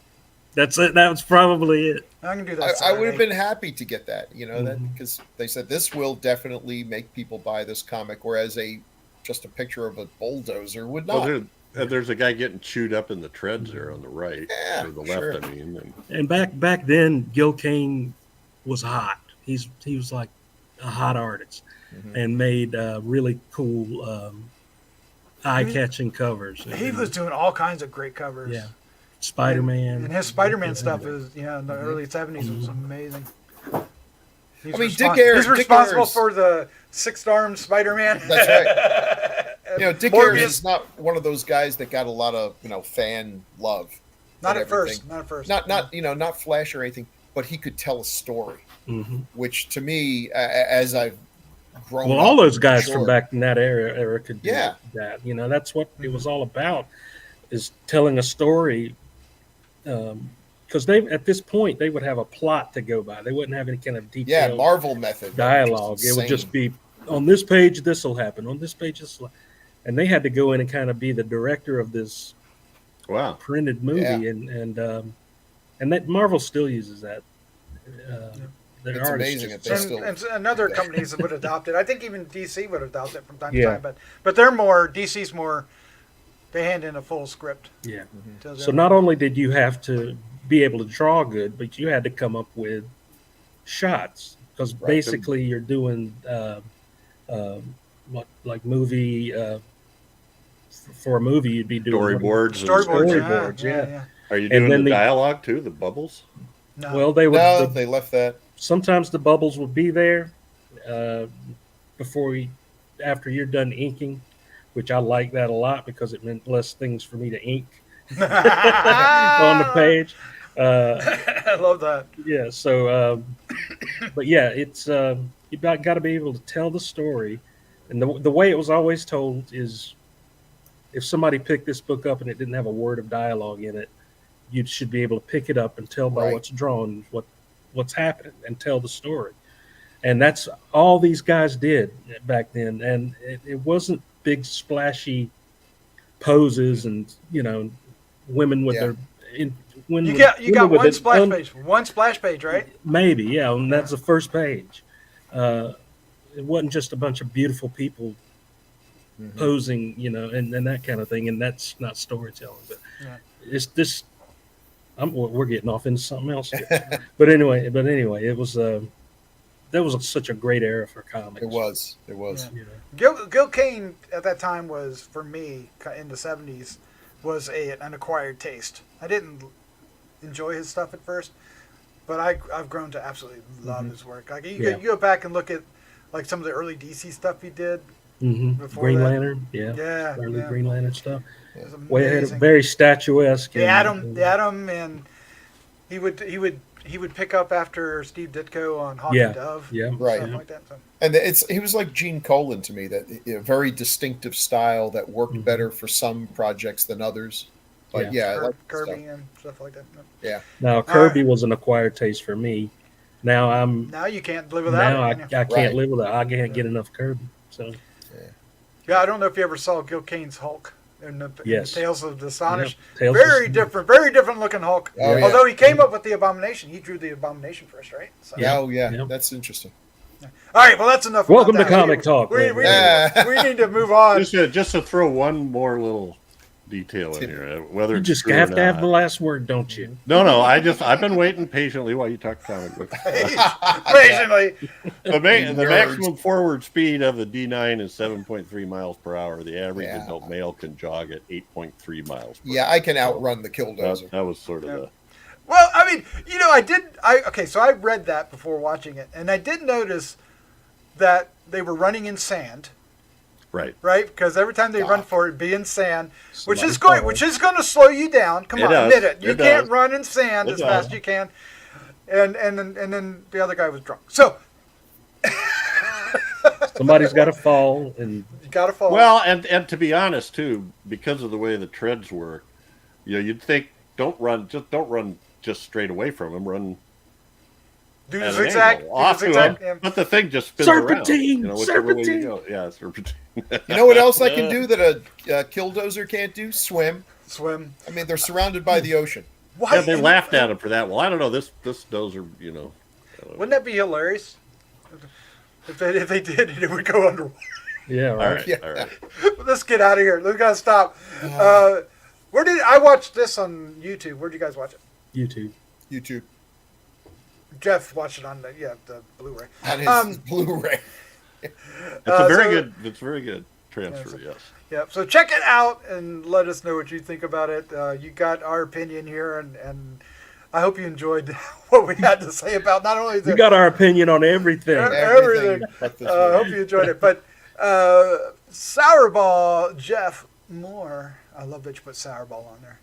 That's it. That was probably it. I can do that. I would have been happy to get that, that because they said this will definitely make people buy this comic, whereas just a picture of a bulldozer would not. Well, there's a guy getting chewed up in the treads there on the right, or the left. I mean, and back then, Gil Kane was hot. He was like a hot artist, and made really cool, eye-catching covers. He was doing all kinds of great covers. Yeah, Spider-Man. And his Spider-Man stuff is, in the early 70s was amazing. Dick Ayers. He's responsible for the six-armed Spider-Man. That's right. Dick Ayers is not one of those guys that got a lot of fan love. Not at first. Not flash or anything, but he could tell a story, which to me, as I've grown up. Well, all those guys from back in that era could do that. That's what it was all about, is telling a story because they at this point they would have a plot to go by. They wouldn't have any kind of detailed Marvel method dialogue. It would just be on this page this will happen, on this page this will, and they had to go in and kind of be the director of this printed movie, and that Marvel still uses that. It's amazing if they still. And other companies would adopt it. I think even DC would adopt it from time to time, but they're more DC's more. They hand in a full script. Yeah. Mm-hmm. So not only did you have to be able to draw good, but you had to come up with shots because basically you're doing like movie for a movie you'd be doing storyboards. Yeah. Are you doing the dialogue too? The bubbles? No. Well, they would. No, they left that. Sometimes the bubbles would be there after you're done inking, which I like that a lot because it meant less things for me to ink on the page. I love that. Yeah. So, but yeah, it's you got to be able to tell the story, and the way it was always told is, if somebody picked this book up and it didn't have a word of dialogue in it, you should be able to pick it up and tell by what's drawn what's happening and tell the story. And that's all these guys did back then. And it wasn't big splashy poses and women with their you got one splash page, right? Maybe, yeah, and that's the first page. It wasn't just a bunch of beautiful people posing, and that kind of thing, and that's not storytelling. But it's this. We're getting off into something else here. but anyway, it was that was such a great era for comics. It was. Yeah. Gil Kane at that time was, for me, in the 70s, was an acquired taste. I didn't enjoy his stuff at first, but I've grown to absolutely love his work. Like you go back and look at like some of the early DC stuff he did. Before Green that. Lantern, early Green Lantern stuff. Way ahead, very statuesque. The Atom, and he would pick up after Steve Ditko on Hawk and Dove, right, like that. So. And he was like Gene Colan to me, that a very distinctive style that worked better for some projects than others. But I like Kirby and stuff like that. Yeah. Now Kirby was an acquired taste for me. Now you can't live without it. Now I can't live without. I can't get enough Kirby. So. Yeah, I don't know if you ever saw Gil Kane's Hulk in the Tales of the Astonished. Yep. Very different looking Hulk. Although he came up with the Abomination. He drew the Abomination first, right? So. That's interesting. All right, well, that's enough. Welcome to Comic Talk. We need to move on. Just to throw one more little detail in here, whether you just have to have the last word, don't you? No, I've been waiting patiently while you talk comic books. Patiently. The maximum forward speed of the D9 is 7.3 miles per hour. The average adult male can jog at 8.3 miles per hour. Yeah, I can outrun the Killdozer. That was sort of the... Well, I mean, so I read that before watching it, and I did notice that they were running in sand. Right. Because every time they run for it, be in sand, which is going to slow you down. Come on, admit it. You can't run in sand as fast as you can. And then the other guy was drunk. So somebody's got to fall, and you got to fall. Well, and to be honest too, because of the way the treads work, you'd think don't run just straight away from him. Run. Do the zigzag. But the thing just spins serpentine, around. Serpentine. Way you go. Yeah, serpentine. You know what else I can do that a Killdozer can't do? Swim. I mean, they're surrounded by the ocean. Why? Yeah, they laughed at him for that. Well, I don't know. This dozer, Wouldn't that be hilarious? If they did it, it would go underwater. Yeah, right. All right. Let's get out of here. Let's gotta stop. Where did I watch this on YouTube? Where did you guys watch it? YouTube. Jeff watched it on the Blu-ray. On his Blu-ray. It's very good transfer. Yes. Yeah. So check it out and let us know what you think about it. You got our opinion here, and I hope you enjoyed what we had to say about not only you got our opinion on everything. Everything. I hope you enjoyed it. But Sourball Jeff Mohr. I love that you put Sourball on there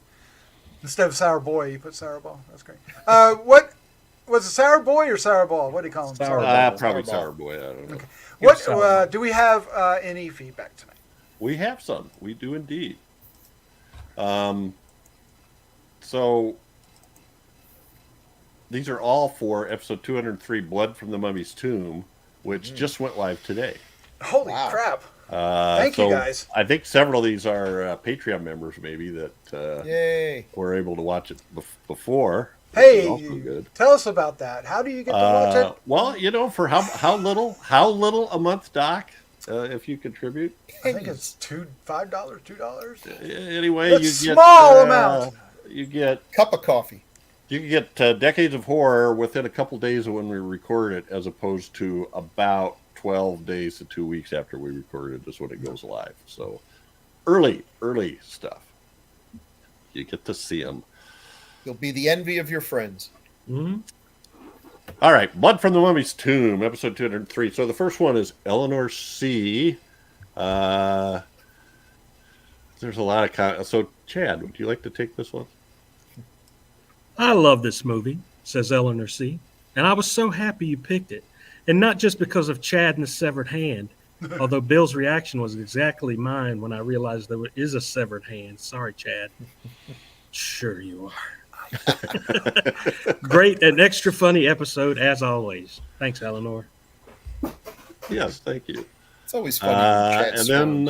instead of Sour Boy. You put Sourball. That's great. What was it? Sour Boy or Sourball? What do you call him? Probably Sour Boy. I don't know. Okay. What do we have any feedback tonight? We have some. We do indeed. So these are all for episode 203, Blood from the Mummy's Tomb, which just went live today. Holy crap! Thank you guys. I think several of these are Patreon members, maybe that Yay! were able to watch it before. Hey, tell us about that. How do you get to watch it? Well, for how little a month, Doc? If you contribute, I think it's $5, $2. Anyway, That's you get small amount. You get cup of coffee. You can get Decades of Horror within a couple days of when we record it, as opposed to about 12 days to 2 weeks after we record it is when it goes live. So early stuff. You get to see them. You'll be the envy of your friends. Mm-hmm. All right, Blood from the Mummy's Tomb, episode 203. So the first one is Eleanor C. There's a lot of so Chad, would you like to take this one? I love this movie, says Eleanor C. And I was so happy you picked it. And not just because of Chad and the severed hand, although Bill's reaction was exactly mine when I realized there is a severed hand. Sorry, Chad. Sure you are. Great and extra funny episode as always. Thanks, Eleanor. Yes, thank you. It's always fun. And then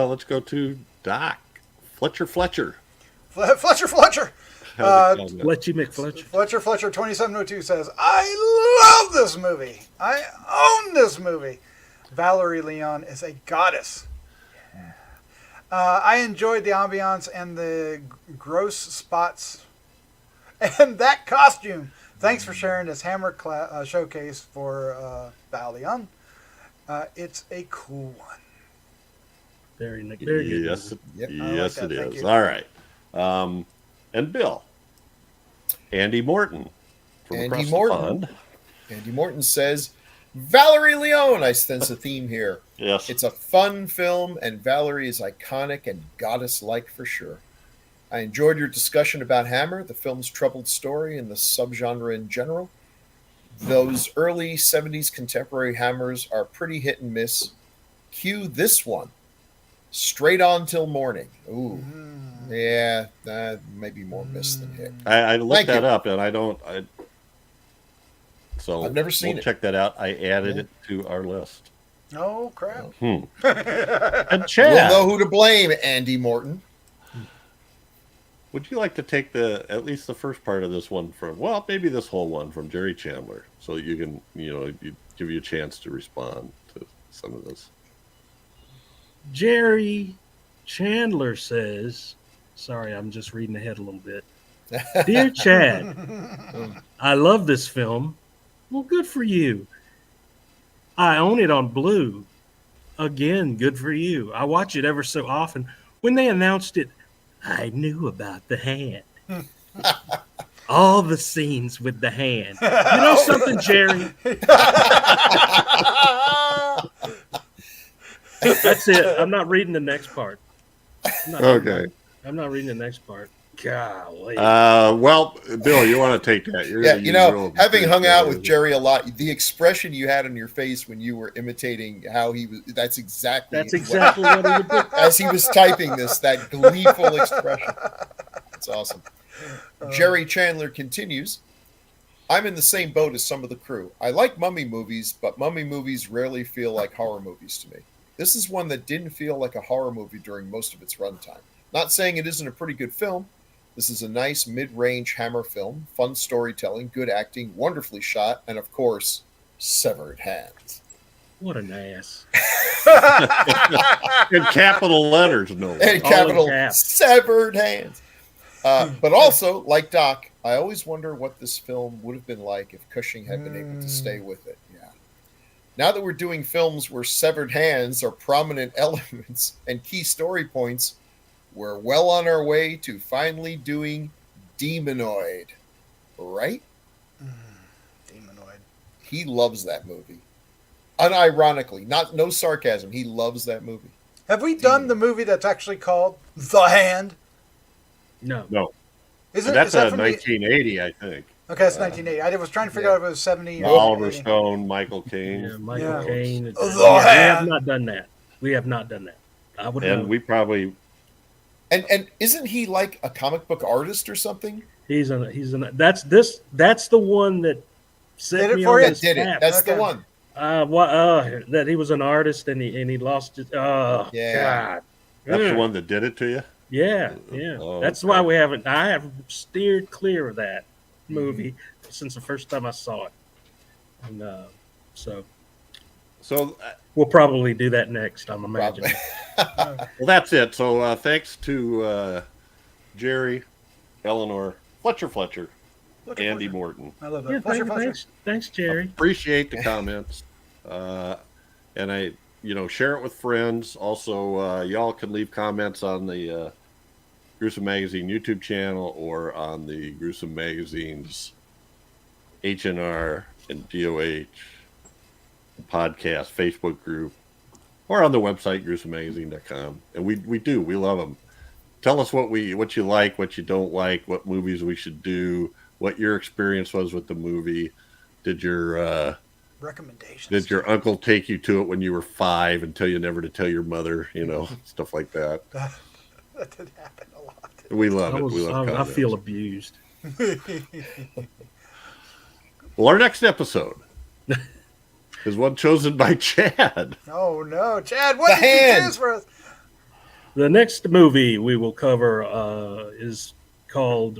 let's go to Doc Fletcher. Fletcher. Fletchy McFletcher. Fletcher 2702 says, I love this movie. I own this movie. Valerie Leon is a goddess. I enjoyed the ambiance and the gross spots and that costume. Thanks for sharing this Hammer showcase for Val Leon. It's a cool one. Very good. Yes, yes, it is. All right. And Bill. Andy Morton. Andy Morton says, Valerie Leon. I sense a theme here. Yes. It's a fun film, and Valerie is iconic and goddess-like for sure. I enjoyed your discussion about Hammer, the film's troubled story, and the subgenre in general. Those early 70s contemporary Hammers are pretty hit and miss. Cue this one. Straight On Till Morning. Ooh. Yeah, maybe more miss than hit. I looked that up, and so I've never seen it. Check that out. I added it to our list. Oh, crap. And Chad. You'll know who to blame, Andy Morton. Would you like to take at least the first part of this one from, well, maybe this whole one from Jerry Chandler, so you can, give you a chance to respond to some of this. Jerry Chandler says, sorry, I'm just reading ahead a little bit. Dear Chad, I love this film. Well, good for you. I own it on Blue. Again, good for you. I watch it ever so often. When they announced it, I knew about the hand. All the scenes with the hand. You know something, Jerry? That's it. I'm not reading the next part. Okay. I'm not reading the next part. Golly. Well, Bill, you want to take that? Having hung out with Jerry a lot, the expression you had on your face when you were imitating how he was, that's exactly what he would do. As he was typing this, that gleeful expression. That's awesome. Jerry Chandler continues, I'm in the same boat as some of the crew. I like mummy movies, but mummy movies rarely feel like horror movies to me. This is one that didn't feel like a horror movie during most of its runtime. Not saying it isn't a pretty good film. This is a nice mid-range Hammer film, fun storytelling, good acting, wonderfully shot, and of course, severed hands. What an ass. In capital letters, no. And capital severed hands. But also, like Doc, I always wonder what this film would have been like if Cushing had been able to stay with it. Yeah. Now that we're doing films where severed hands are prominent elements and key story points, we're well on our way to finally doing Demonoid, right? Demonoid. He loves that movie. Unironically, no sarcasm. He loves that movie. Have we done the movie that's actually called The Hand? No. Is that's that 1980, I think. Okay, it's 1980. I was trying to figure out if it was 70 or Oliver 80. Stone, Michael Caine. Yeah, Michael Caine. The We Hand. have not done that. I would And know. we probably... And isn't he like a comic book artist or something? He's that's the one that set Did it me for on you? this Did it? path. That's Okay. the one. That he was an artist and he lost it. Oh Yeah. God. That's the Ugh. one that did it to you. Yeah. Oh, That's okay. why I have steered clear of that movie since the first time I saw it. And so we'll probably do that next, I'm imagining. Probably. Well, that's it. So thanks to Jerry, Eleanor, Fletcher, Andy Morton. I love Yeah, that. thanks, Jerry. Appreciate the comments. And I, share it with friends. Also, y'all can leave comments on the Gruesome Magazine YouTube channel or on the Gruesome Magazine's HNR and DOH podcast Facebook group, or on the website gruesomemagazine.com. And we love them. Tell us what you like, what you don't like, what movies we should do, what your experience was with the movie. Did your recommendations? Did your uncle take you to it when you were 5 and tell you never to tell your mother? Stuff like that. That did happen a lot. We love it. We love I feel abused. Well, our next episode is one chosen by Chad. Oh no, Chad! What did you choose for us? The next movie we will cover is called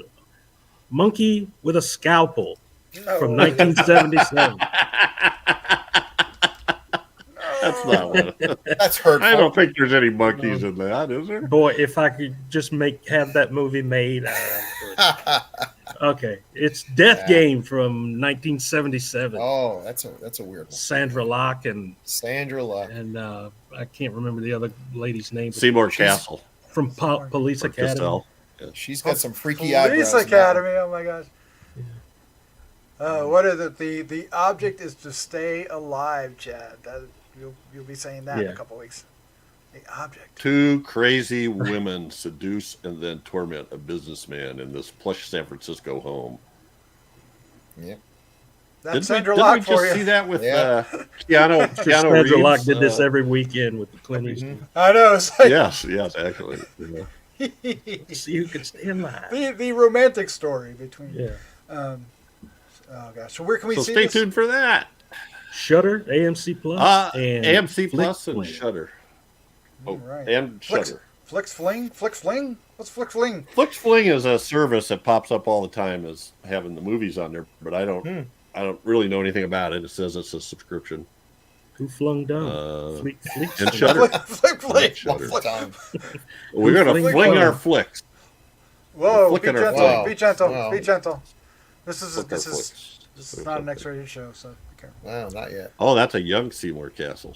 Monkey with a Scalpel from 1977. That's not one. That's hurtful. I don't think there's any monkeys in that, is there? Boy, if I could just have that movie made. Okay, it's Death Game from 1977. Oh, that's a weird one. Sandra Locke and I can't remember the other lady's name. Seymour Castle from Police Academy. Castell. Yeah. She's got some freaky eyebrows. Police Academy. Oh my gosh. What is it? The object is to stay alive, Chad. You'll be saying that in a couple weeks. The object. 2 crazy women seduce and then torment a businessman in this plush San Francisco home. Yep. That's Sandra Locke for you. Did we just see that with Keanu Sandra Reeves? Locke did this every weekend with the Clint Eastwood. I know. It's like, Yes, actually. See who can stay alive. The romantic story between. Yeah. Oh gosh. So where can we see stay this? tuned for that. Shudder, AMC Plus, and AMC Plus and Flick Shudder. Oh, Right. and Shudder. Flix Fling? What's Flix Fling? Flix Fling is a service that pops up all the time as having the movies on there, but I don't really know anything about it. It says it's a subscription. Who flung down? Flick And Shudder. Flick Fling. One more time. We're gonna Fling fling fling. our flicks. Whoa! Be Flicking our gentle. flag. Be gentle. Wow. Be gentle. This Flick our is flicks. not an X-rated show, so be careful. Wow, not yet. Oh, that's a young Seymour Castle.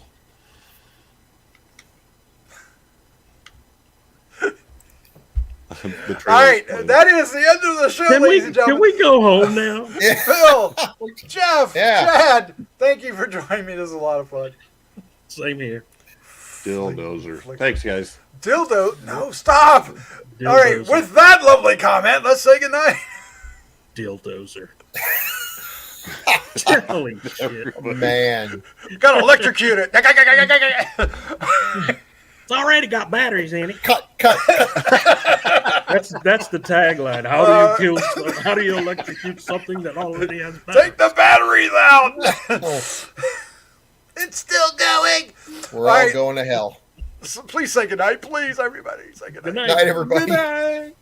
All right, that is the end of the show, ladies and Can gentlemen. we go home now? Phil, Jeff, Yeah. Chad, thank you for joining me. This is a lot of fun. Same here. Killdozer. Thanks, guys. Dildo? No, stop. Dildozer. All right, with that lovely comment, let's say goodnight. Dildozer. Holy shit. Man. Gotta electrocute it. It's already got batteries in it. Cut. That's the tagline. How do you electrocute something that already has batteries? Take the batteries out. Oh, It's still going. we're all going to hell. So please say goodnight. Please, everybody. Say goodnight. Good night. Night, everybody. Good night.